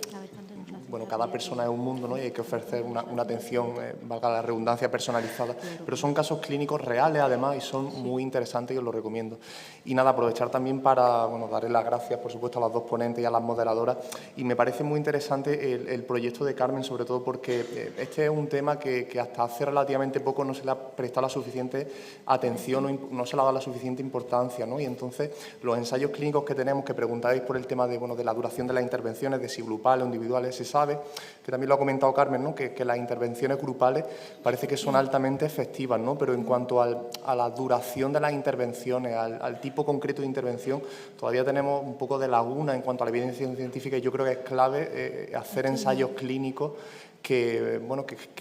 bueno, cada persona es un mundo, ¿no? Y hay que ofrecer una atención, valga la redundancia, personalizada. Pero son casos clínicos reales, además, y son muy interesantes y os lo recomiendo. Y nada, aprovechar también para darle las gracias, por supuesto, a las dos ponentes y a las moderadoras. Y me parece muy interesante el proyecto de Carmen, sobre todo porque este es un tema que hasta hace relativamente poco no se le ha prestado la suficiente atención, no se le ha dado la suficiente importancia, ¿no? Y entonces los ensayos clínicos que tenemos, que preguntáis por el tema de la duración de las intervenciones, de si grupales o individuales, se sabe, que también lo ha comentado Carmen, ¿no? que las intervenciones grupales parece que son altamente efectivas, ¿no? Pero en cuanto a la duración de las intervenciones, al tipo concreto de intervención, todavía tenemos un poco de laguna en cuanto a la evidencia científica, y yo creo que es clave hacer ensayos clínicos que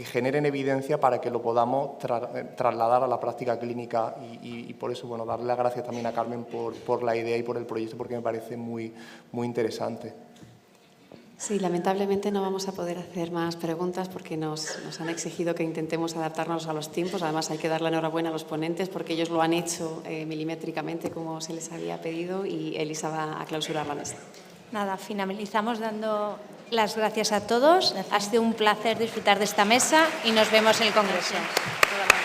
generen evidencia para que lo podamos trasladar a la práctica clínica, y por eso, darle las gracias también a Carmen por la idea y por el proyecto, porque me parece muy, muy interesante. Sí, lamentablemente no vamos a poder hacer más preguntas porque nos han exigido que intentemos adaptarnos a los tiempos. Además, hay que dar la enhorabuena a los ponentes porque ellos lo han hecho milimétricamente como se les había pedido, y Elisa va a clausurar la mesa. Nada, finalizamos dando las gracias a todos. Ha sido un placer disfrutar de esta mesa y nos vemos en el Congreso. Gracias.